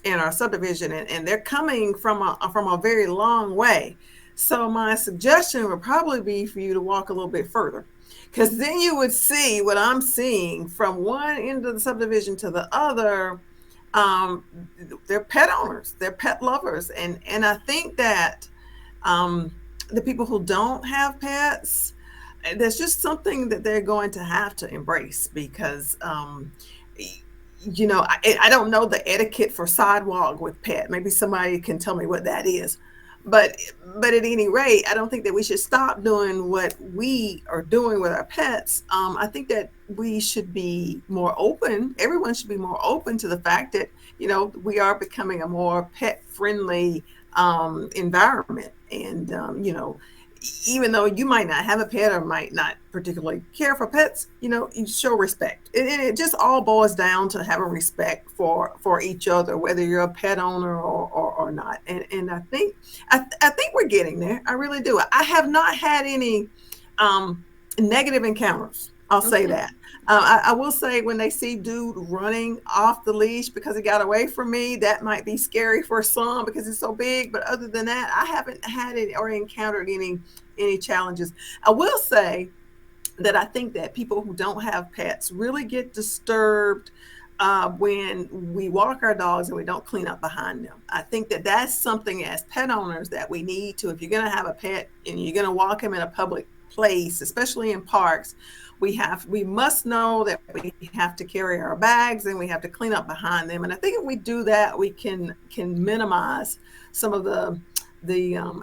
in our subdivision, and they're coming from a very long way. So my suggestion would probably be for you to walk a little bit further, because then you would see what I'm seeing from one end of the subdivision to the other. They're pet owners, they're pet lovers, and I think that the people who don't have pets, there's just something that they're going to have to embrace because I don't know the etiquette for sidewalk with pet. Maybe somebody can tell me what that is. But at any rate, I don't think that we should stop doing what we are doing with our pets. I think that we should be more open. Everyone should be more open to the fact that, we are becoming a more pet friendly environment. And, even though you might not have a pet or might not particularly care for pets, you show respect. And it just all boils down to having respect for each other, whether you're a pet owner or not. And I think we're getting there. I really do. I have not had any negative encounters. I'll say that. I will say when they see dude running off the leash because he got away from me, that might be scary for some because it's so big. But other than that, I haven't had it or encountered any challenges. I will say that I think that people who don't have pets really get disturbed when we walk our dogs and we don't clean up behind them. I think that that's something as pet owners that we need to, if you're going to have a pet and you're going to walk him in a public place, especially in parks, we must know that we have to carry our bags and we have to clean up behind them. And I think if we do that, we can minimize some of the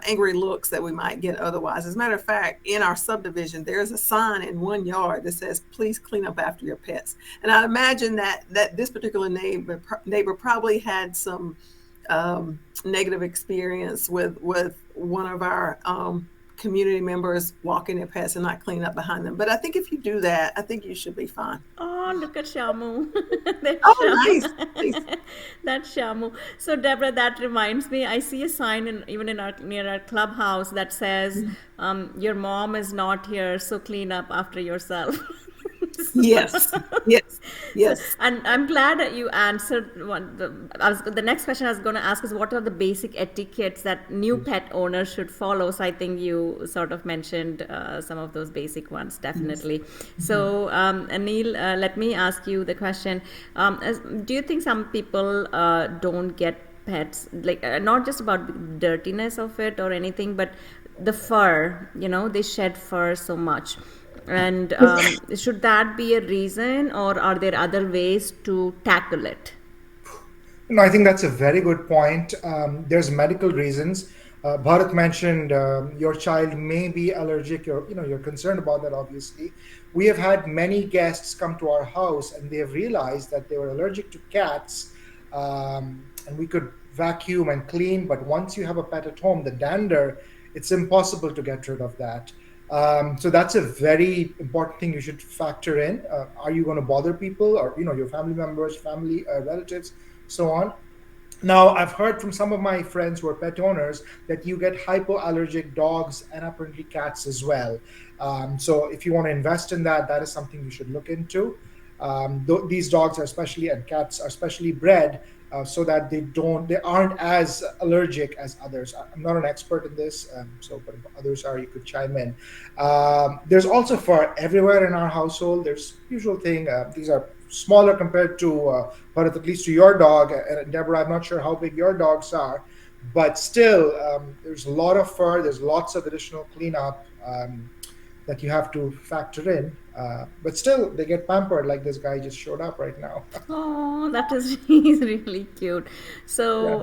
angry looks that we might get otherwise. As a matter of fact, in our subdivision, there's a sign in one yard that says, "Please clean up after your pets." And I imagine that this particular neighbor probably had some negative experience with one of our community members walking their pets and not cleaning up behind them. But I think if you do that, I think you should be fine. Oh, look at Shamu. Nice. That's Shamu. So, Deborah, that reminds me, I see a sign near our clubhouse that says, your mom is not here, so clean up after yourself. Yes. And I'm glad that you answered the next question I was going to ask is, what are the basic etiquettes that new pet owners should follow? So I think you sort of mentioned some of those basic ones, definitely. So Anil, let me ask you the question. Do you think some people don't get pets, like not just about dirtiness of it or anything, but the fur, they shed fur so much. And should that be a reason, or are there other ways to tackle it? No, I think that's a very good point. There's medical reasons. Bharat mentioned your child may be allergic. You're concerned about that. Obviously, we have had many guests come to our house, and they have realized that they were allergic to cats. And we could vacuum and clean, but once you have a pet at home, the dander, it's impossible to get rid of that. So that's a very important thing you should factor in. Are you going to bother people, or your family members, family relatives, so on? Now, I've heard from some of my friends who are pet owners that you get hypoallergic dogs and apparently cats as well. So, if you want to invest in that, that is something you should look into. These dogs are especially, and cats are specially bred so that they aren't as allergic as others. I'm not an expert in this, but if others are, you could chime in. There's also fur everywhere in our household. There's usual thing. These are smaller compared to, but at least to your dog. And Deborah, I'm not sure how big your dogs are, but still, there's a lot of fur. There's lots of additional cleanup that you have to factor in. But still, they get pampered, like this guy just showed up right now. Oh, that is he's really cute. So,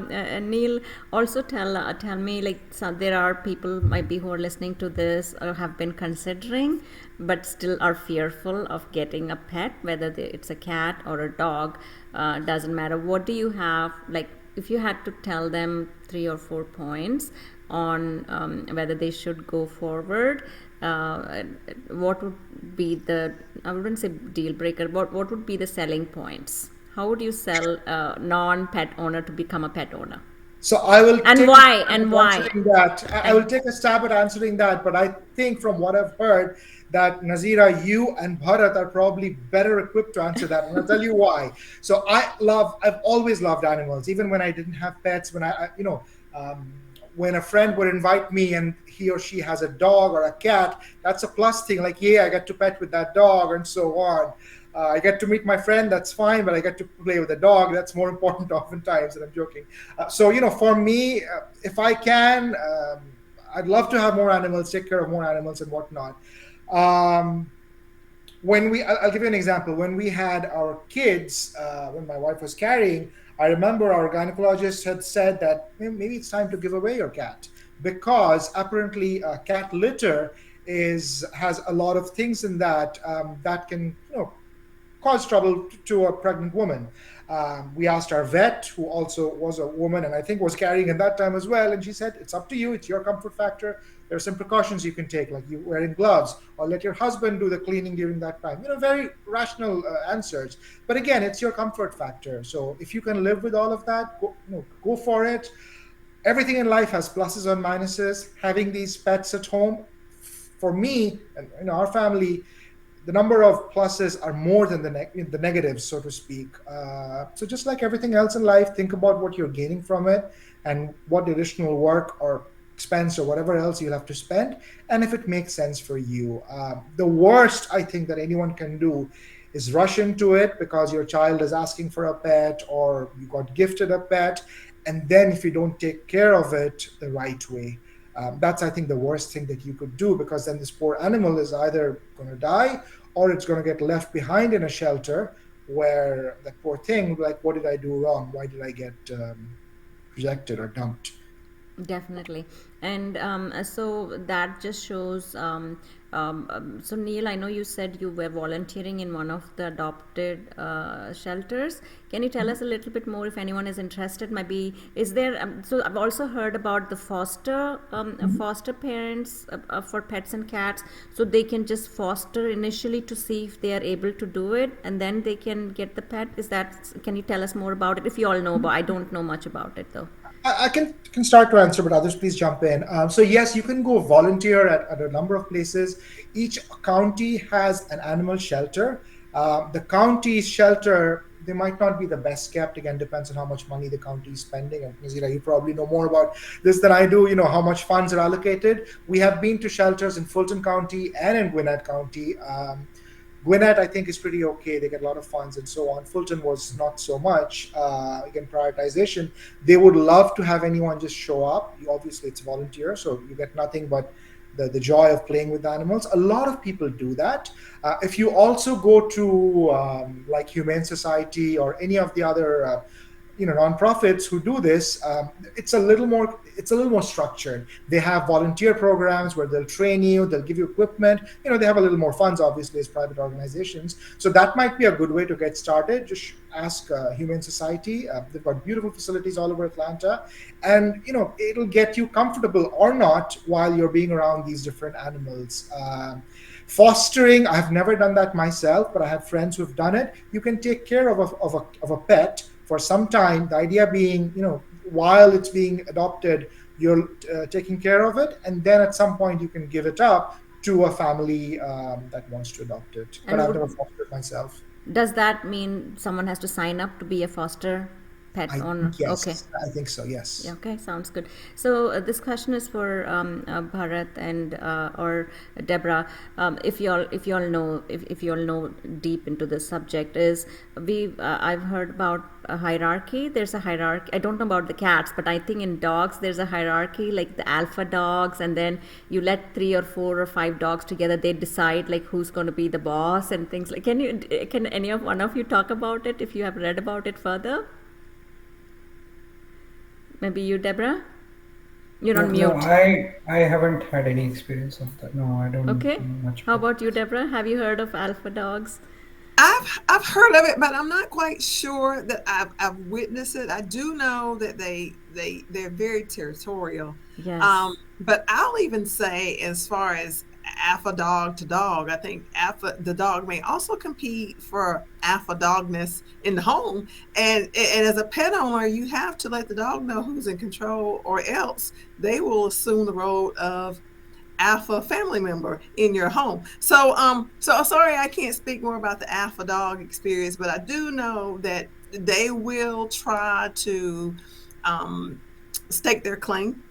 Yes. Neil, also tell me, like, there are people might be who are listening to this or have been considering, but still are fearful of getting a pet, whether it's a cat or a dog, doesn't matter. What do you have, like, if you had to tell them 3 or 4 points on whether they should go forward, what would be the, I wouldn't say deal breaker, what would be the selling points? How would you sell a non-pet owner to become a pet owner? So I will And take why? a stab And at why? answering that. I will take a stab at answering that, but I think from what I've heard that Nazira, you and Bharat are probably better equipped to answer that. And I'll tell you why. So I've always loved animals, even when I didn't have pets. When a friend would invite me and he or she has a dog or a cat, that's a plus thing. Like, yeah, I get to pet with that dog and so on. I get to meet my friend, that's fine, but I get to play with a dog. That's more important oftentimes, and I'm joking. For me, if I can, I'd love to have more animals, take care of more animals and whatnot. Um, I'll give you an example. When we had our kids, when my wife was carrying, I remember our gynecologist had said that maybe it's time to give away your cat, because apparently cat litter has a lot of things in that that can cause trouble to a pregnant woman. We asked our vet, who also was a woman and I think was carrying at that time as well, and she said, it's up to you, it's your comfort factor. There are some precautions you can take, like you wearing gloves, or let your husband do the cleaning during that time. Very rational answers. But again, it's your comfort factor. So if you can live with all of that, go for it. Everything in life has pluses and minuses. Having these pets at home, for me and our family, the number of pluses are more than the negatives, so to speak. So just like everything else in life, think about what you're gaining from it and what additional work or expense or whatever else you'll have to spend, and if it makes sense for you. The worst I think that anyone can do is rush into it because your child is asking for a pet or you got gifted a pet, and then if you don't take care of it the right way, that's, I think, the worst thing that you could do, because then this poor animal is either going to die or it's going to get left behind in a shelter where that poor thing will be like, what did I do wrong? Why did I get rejected or dumped? Definitely. And so that just shows. So, Neil, I know you said you were volunteering in one of the adopted shelters. Can you tell us a little bit more if anyone is interested? Maybe is there? So, I've also heard about the foster parents for pets and cats. So they can just foster initially to see if they are able to do it, and then they can get the pet. Is that? Can you tell us more about it? If you all know about, I don't know much about it though. I can start to answer, but others please jump in. So yes, you can go volunteer at a number of places. Each county has an animal shelter. The county shelter, they might not be the best kept. Again, depends on how much money the county is spending. And Nazira, you probably know more about this than I do. How much funds are allocated. We have been to shelters in Fulton County and in Gwinnett County. Gwinnett, I think, is pretty okay. They get a lot of funds and so on. Fulton was not so much. Again, prioritization. They would love to have anyone just show up. Obviously, it's volunteer, so you get nothing but the joy of playing with the animals. A lot of people do that. If you also go to like Humane Society or any of the other nonprofits who do this, it's a little more structured. They have volunteer programs where they'll train you, they'll give you equipment. They have a little more funds, obviously, as private organizations. So that might be a good way to get started. Just ask Humane Society. They've got beautiful facilities all over Atlanta, and it'll get you comfortable or not while you're being around these different animals. Fostering, I've never done that myself, but I have friends who've done it. You can take care of a pet for some time. The idea being, while it's being adopted, you're taking care of it, and then at some point you can give it up to a family that wants to adopt it. But And I've never fostered myself. does that mean someone has to sign up to be a foster pet I owner? Okay. Yes, I think so. Yes. Yeah, okay, sounds good. So this question is for Bharat and or Deborah. If you all know, if you all know deep into this subject, is I've heard about a hierarchy. There's a hierarchy. I don't know about the cats, but I think in dogs there's a hierarchy, like the alpha dogs, and then you let 3 or 4 or 5 dogs together. They decide like who's going to be the boss and things like. Can any of one of you talk about it if you have read about it further? Maybe you, Deborah? You're on No, mute. I haven't had any experience of that. No, I don't Okay. know much How about about you, Deborah? Have you heard of alpha dogs? I've heard of it, but I'm not quite sure that I've witnessed it. I do know that they're very territorial. Yes. But I'll even say, as far as alpha dog to dog, I think the dog may also compete for alpha dogness in the home. And as a pet owner, you have to let the dog know who's in control, or else they will assume the role of alpha family member in your home. So sorry I can't speak more about the alpha dog experience, but I do know that they will try to stake their claim,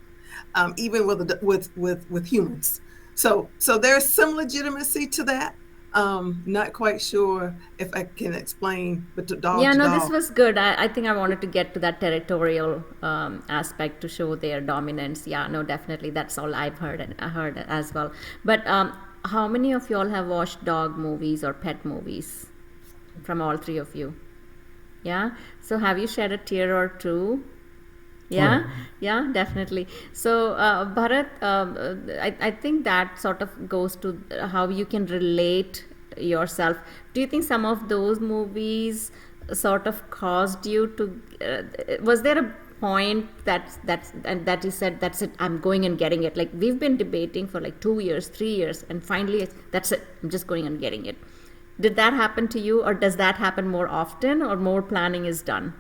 even with humans. So there's some legitimacy to that. Not quite sure if I can explain, but to dog Yeah, to no, dog. this was good. I think I wanted to get to that territorial aspect to show their dominance. Yeah, no, definitely. That's all I've heard and I heard as well. But how many of y'all have watched dog movies or pet movies from all three of you? Yeah. So have you shed a tear or two? Yeah, yeah, definitely. So, Bharat, I think that sort of goes to how you can relate yourself. Do you think some of those movies sort of caused you to? Was there a point and that you said that's it? I'm going and getting it. Like we've been debating for like 2 years, 3 years, and finally that's it. I'm just going and getting it. Did that happen to you, or does that happen more often, or more planning is done?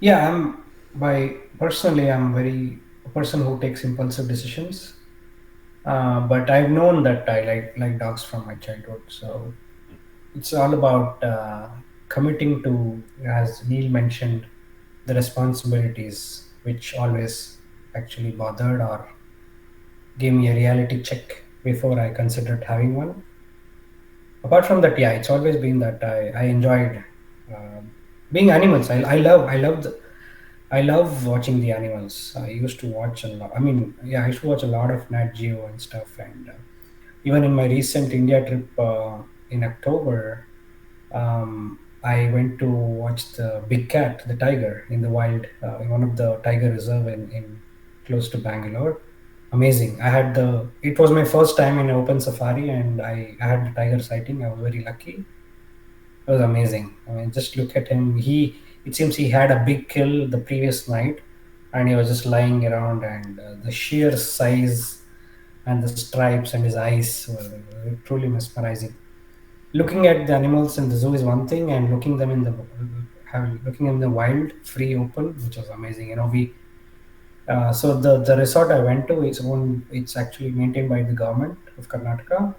Yeah, I'm very a person who takes impulsive decisions. But I've known that I like dogs from my childhood. So it's all about committing to, as Neil mentioned, the responsibilities, which always actually bothered or gave me a reality check before I considered having one. Apart from that, yeah, it's always been that I enjoyed being animals. I love watching the animals. I used to watch a lot. I mean, yeah, I used to watch a lot of Nat Geo and stuff. And even in my recent India trip in October, I went to watch the big cat, the tiger, in the wild, in one of the tiger reserve in close to Bangalore. Amazing. It was my first time in open safari, and I had the tiger sighting. I was very lucky. It was amazing. I mean, just look at him. It seems he had a big kill the previous night, and he was just lying around. And the sheer size and the stripes and his eyes were truly mesmerizing. Looking at the animals in the zoo is one thing, and looking in the wild, free, open, which was amazing. So the resort I went to it's actually maintained by the government of Karnataka,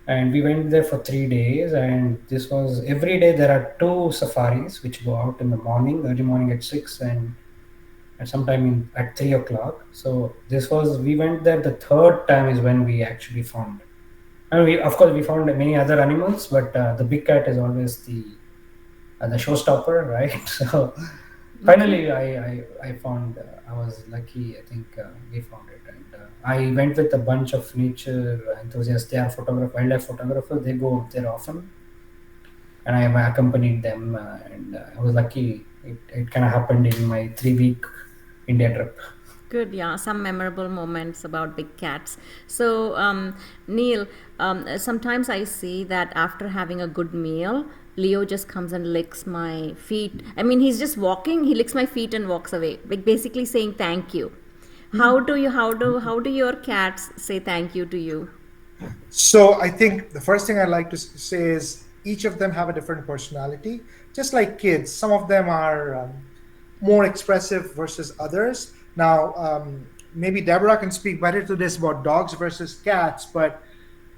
and we went there for 3 days. And this was every day there are two safaris which go out in the morning, early morning at 6, and at sometime at 3 o'clock. So we went there. The third time is when we actually found And of course, we found many other animals, but the big cat is always the showstopper, right? So Okay. finally, I found I was lucky. I think we found it, and I went with a bunch of nature enthusiasts. They are wildlife photographer. They go up there often, and I accompanied them, and I was lucky. It kind of happened in my 3 week India trip. Good, yeah, some memorable moments about big cats. So, Neil, sometimes I see that after having a good meal, Leo just comes and licks my feet. I mean, he's just walking, he licks my feet and walks away, like basically saying thank you. How do your cats say thank you to you? So I think the first thing I'd like to say is each of them have a different personality. Just like kids, some of them are more expressive versus others. Now, maybe Deborah can speak better to this about dogs versus cats, but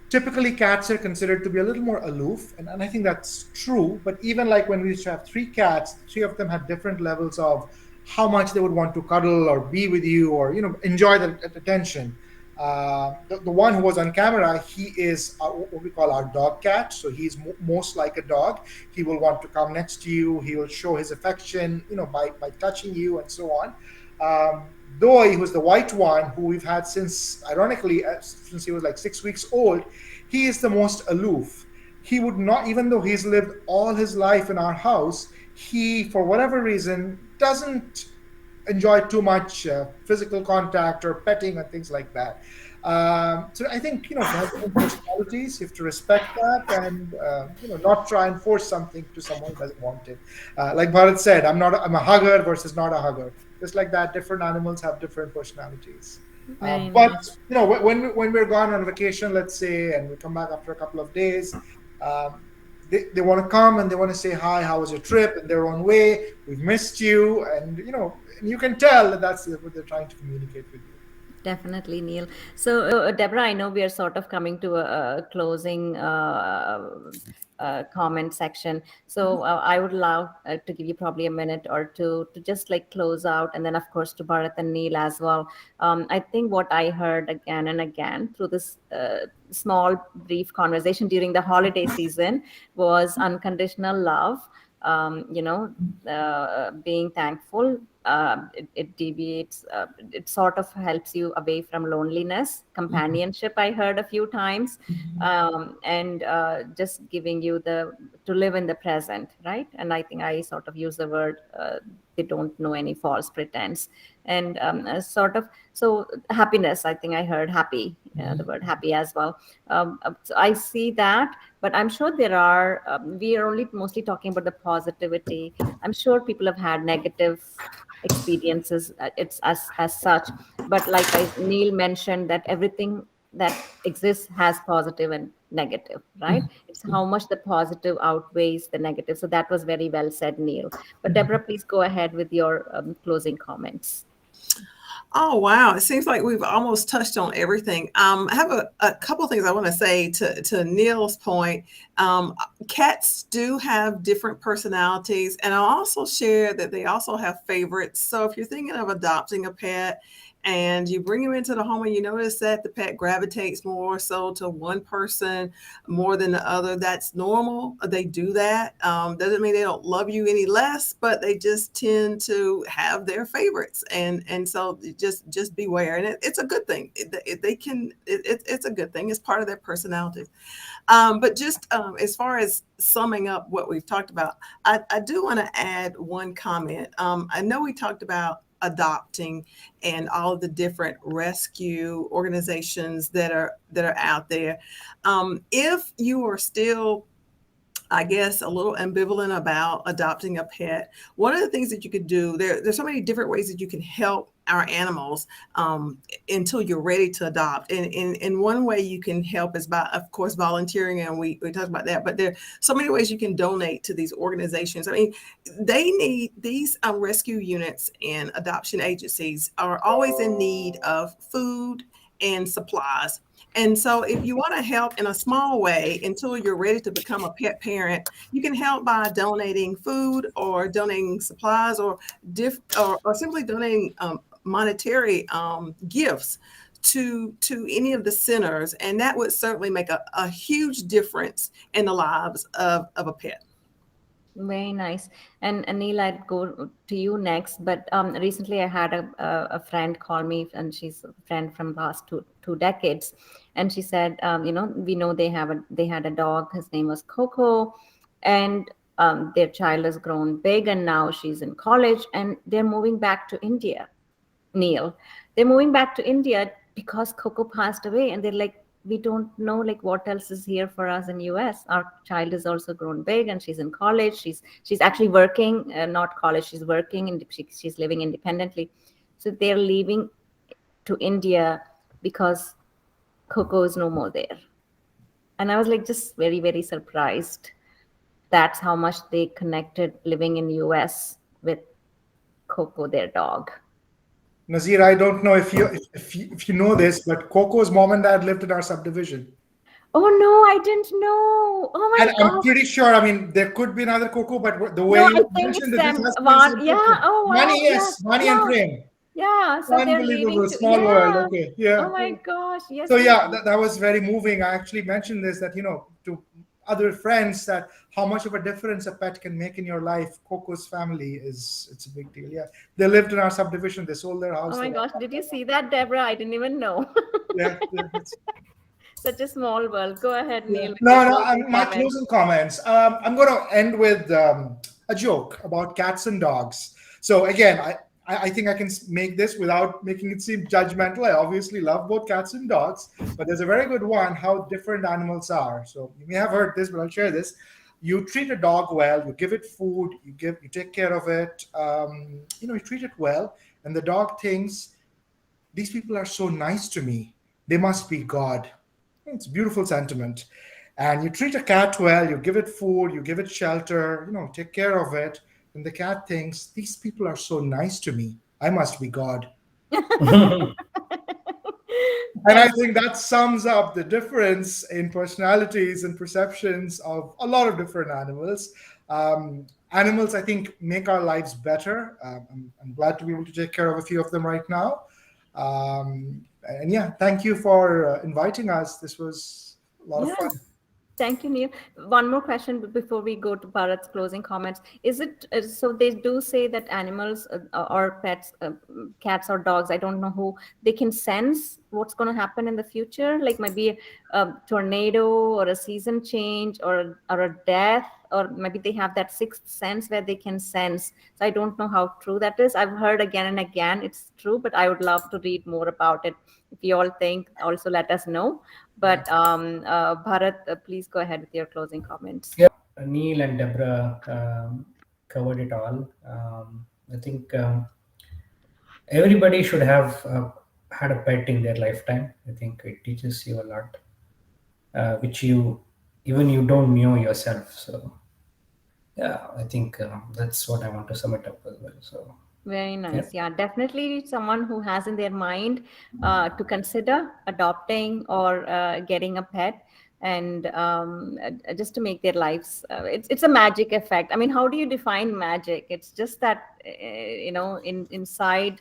typically cats are considered to be a little more aloof, and I think that's true. But even like when we used to have three cats, three of them had different levels of how much they would want to cuddle or be with you or enjoy the attention. The one who was on camera, he is what we call our dog cat. So he's most like a dog. He will want to come next to you. He will show his affection, by touching you and so on. Doi, who's the white one, who we've had since, ironically, since he was like 6 weeks old, he is the most aloof. He would not, even though he's lived all his life in our house, he, for whatever reason, doesn't enjoy too much physical contact or petting and things like that. So I think they have different personalities. You have to respect that, and not try and force something to someone who doesn't want it. Like Bharat said, I'm a hugger versus not a hugger. Just like that, different animals have different personalities. Very But nice. when we're gone on vacation, let's say, and we come back after a couple of days, um, they want to come and they want to say hi, how was your trip, in their own way. We've missed you, and and you can tell that that's what they're trying to communicate with you. Definitely, Neil. So, Deborah, I know we are sort of coming to a closing comment section. So, I would love to give you probably a minute or two to just like close out, and then, of course, to Bharat and Neil as well. I think what I heard again and again through this small, brief conversation during the holiday season was unconditional love. Being thankful, it deviates, it sort of helps you away from loneliness. Companionship, I heard a few times, and just giving you the to live in the present, right? And I think I sort of use the word, they don't know any false pretense. And sort of, so happiness, I think I heard happy, the word happy as well. So I see that, but I'm sure there are, we are only mostly talking about the positivity. I'm sure people have had negative experiences, it's as such. But like Neil mentioned, that everything that exists has positive and negative, right? It's how much the positive outweighs the negative. So that was very well said, Neil. But Deborah, please go ahead with your closing comments. Oh, wow. It seems like we've almost touched on everything. I have a couple of things I want to say to Neil's point. Cats do have different personalities, and I'll also share that they also have favorites. So if you're thinking of adopting a pet and you bring him into the home and you notice that the pet gravitates more so to one person more than the other, that's normal. They do that. Doesn't mean they don't love you any less, but they just tend to have their favorites, and so just beware. And it's a good thing. It's a good thing. It's part of their personality. But just as far as summing up what we've talked about, I do want to add one comment. I know we talked about adopting and all of the different rescue organizations that are out there. If you are still, I guess, a little ambivalent about adopting a pet, one of the things that you could do, there's so many different ways that you can help our animals until you're ready to adopt. And one way you can help is by, of course, volunteering. And we talked about that, but there are so many ways you can donate to these organizations. I mean, they need these rescue units and adoption agencies are always in need of food and supplies. And so, if you want to help in a small way until you're ready to become a pet parent, you can help by donating food or donating supplies or simply donating monetary gifts to any of the centers, and that would certainly make a huge difference in the lives of a pet. Very nice. And Anil, I'd go to you next. But recently, I had a friend call me, and she's a friend from last two decades, and she said, we know they had a dog. His name was Coco, and their child has grown big, and now she's in college, and they're moving back to India. Neil. They're moving back to India because Coco passed away, and they're like, we don't know like what else is here for us in US. Our child is also grown big, and she's in college. She's actually working, not college. She's working, and she's living independently. So they're leaving to India because Coco is no more there. And I was like just very very surprised. That's how much they connected living in US with Coco, their dog. Nazir, I don't know if you know this, but Coco's mom and dad lived in our subdivision. Oh no, I didn't know. Oh my And I'm God. pretty sure, I mean, there could be another Coco, but the way No, I you think it's mentioned it, this them. has to be the One, same yeah. person. Oh wow. Money, Yes. yes, Money and Yeah. Prem. Yeah. So they're leaving Unbelievable, to, small world. yeah. Okay, Oh yeah. my gosh. Yes. So Yes. yeah, Yes. that was very moving. I actually mentioned this that to other friends that how much of a difference a pet can make in your life. Coco's family it's a big deal. Yeah, they lived in our subdivision. They sold their Oh house. my gosh. Did you see that, Deborah? I didn't even know. Yeah, Such a small world. Go ahead, yeah. Neil, with your No, no. closing My comments. closing comments. I'm going to end with a joke about cats and dogs. So again, I think I can make this without making it seem judgmental. I obviously love both cats and dogs, but there's a very good one how different animals are. So you may have heard this, but I'll share this. You treat a dog well, you give it food, you take care of it, you treat it well, and the dog thinks these people are so nice to me. They must be God. It's a beautiful sentiment. And you treat a cat well, you give it food, you give it shelter, take care of it. And the cat thinks, these people are so nice to me. I must be God. And I think that sums up the difference in personalities and perceptions of a lot of different animals. Animals, I think, make our lives better. I'm glad to be able to take care of a few of them right now. And yeah, thank you for inviting us. This was a lot of Yeah. fun. Thank you, Neil. One more question before we go to Bharat's closing comments. Is it so? They do say that animals or pets, cats or dogs, I don't know who, they can sense what's going to happen in the future, like maybe a tornado or a season change or a death, or maybe they have that sixth sense where they can sense. So I don't know how true that is. I've heard again and again it's true, but I would love to read more about it. If you all think, also let us know. But Bharat, please go ahead with your closing comments. Yeah, Neil and Deborah covered it all. I think everybody should have had a pet in their lifetime. I think it teaches you a lot, which you don't know yourself. So yeah, I think that's what I want to sum it up as well. So Very yeah. nice. Yeah, definitely someone who has in their mind to consider adopting or getting a pet, and just to make their lives. It's a magic effect. I mean, how do you define magic? It's just that inside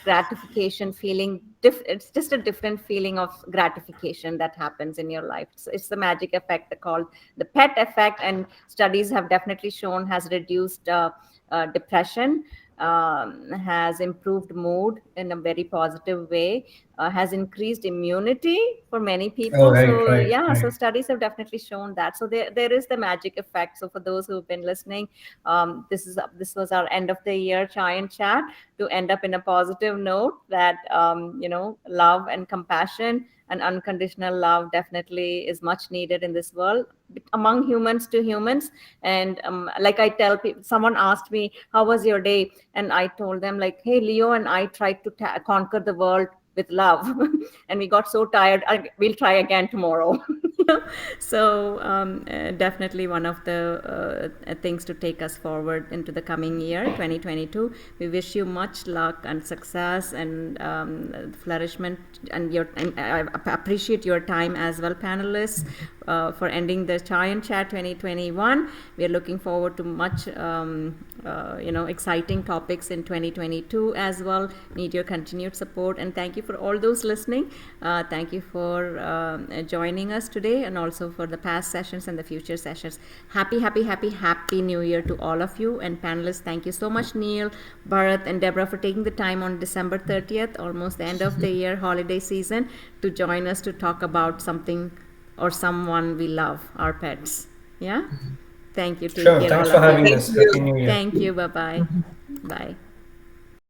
gratification feeling. It's just a different feeling of gratification that happens in your life. It's the magic effect called the pet effect, and studies have definitely shown has reduced depression, has improved mood in a very positive way, has increased immunity for many Oh, people. right, So right, yeah, so right. studies have definitely shown that. So there is the magic effect. So for those who've been listening, this was our end of the year chai and chat, to end up in a positive note that love and compassion and unconditional love definitely is much needed in this world among humans to humans. And like I tell people, someone asked me, how was your day? And I told them like, hey, Leo and I tried to conquer the world with love and we got so tired, we'll try again tomorrow. So definitely one of the things to take us forward into the coming year 2022. We wish you much luck and success and flourishment, and I appreciate your time as well, panelists, for ending the Chai and Chat 2021. We are looking forward to much exciting topics in 2022 as well. Need your continued support, and thank you for all those listening. Thank you for joining us today, and also for the past sessions and the future sessions. Happy New Year to all of you. And panelists, thank you so much, Neil, Bharat, and Deborah, for taking the time on December 30th, almost the end of the year holiday season, to join us to talk about something or someone we love, our pets. Yeah? Thank you. Take Sure. care, Thanks all for of you. having us. you. Happy New Year. Thank you. Bye-bye. Bye.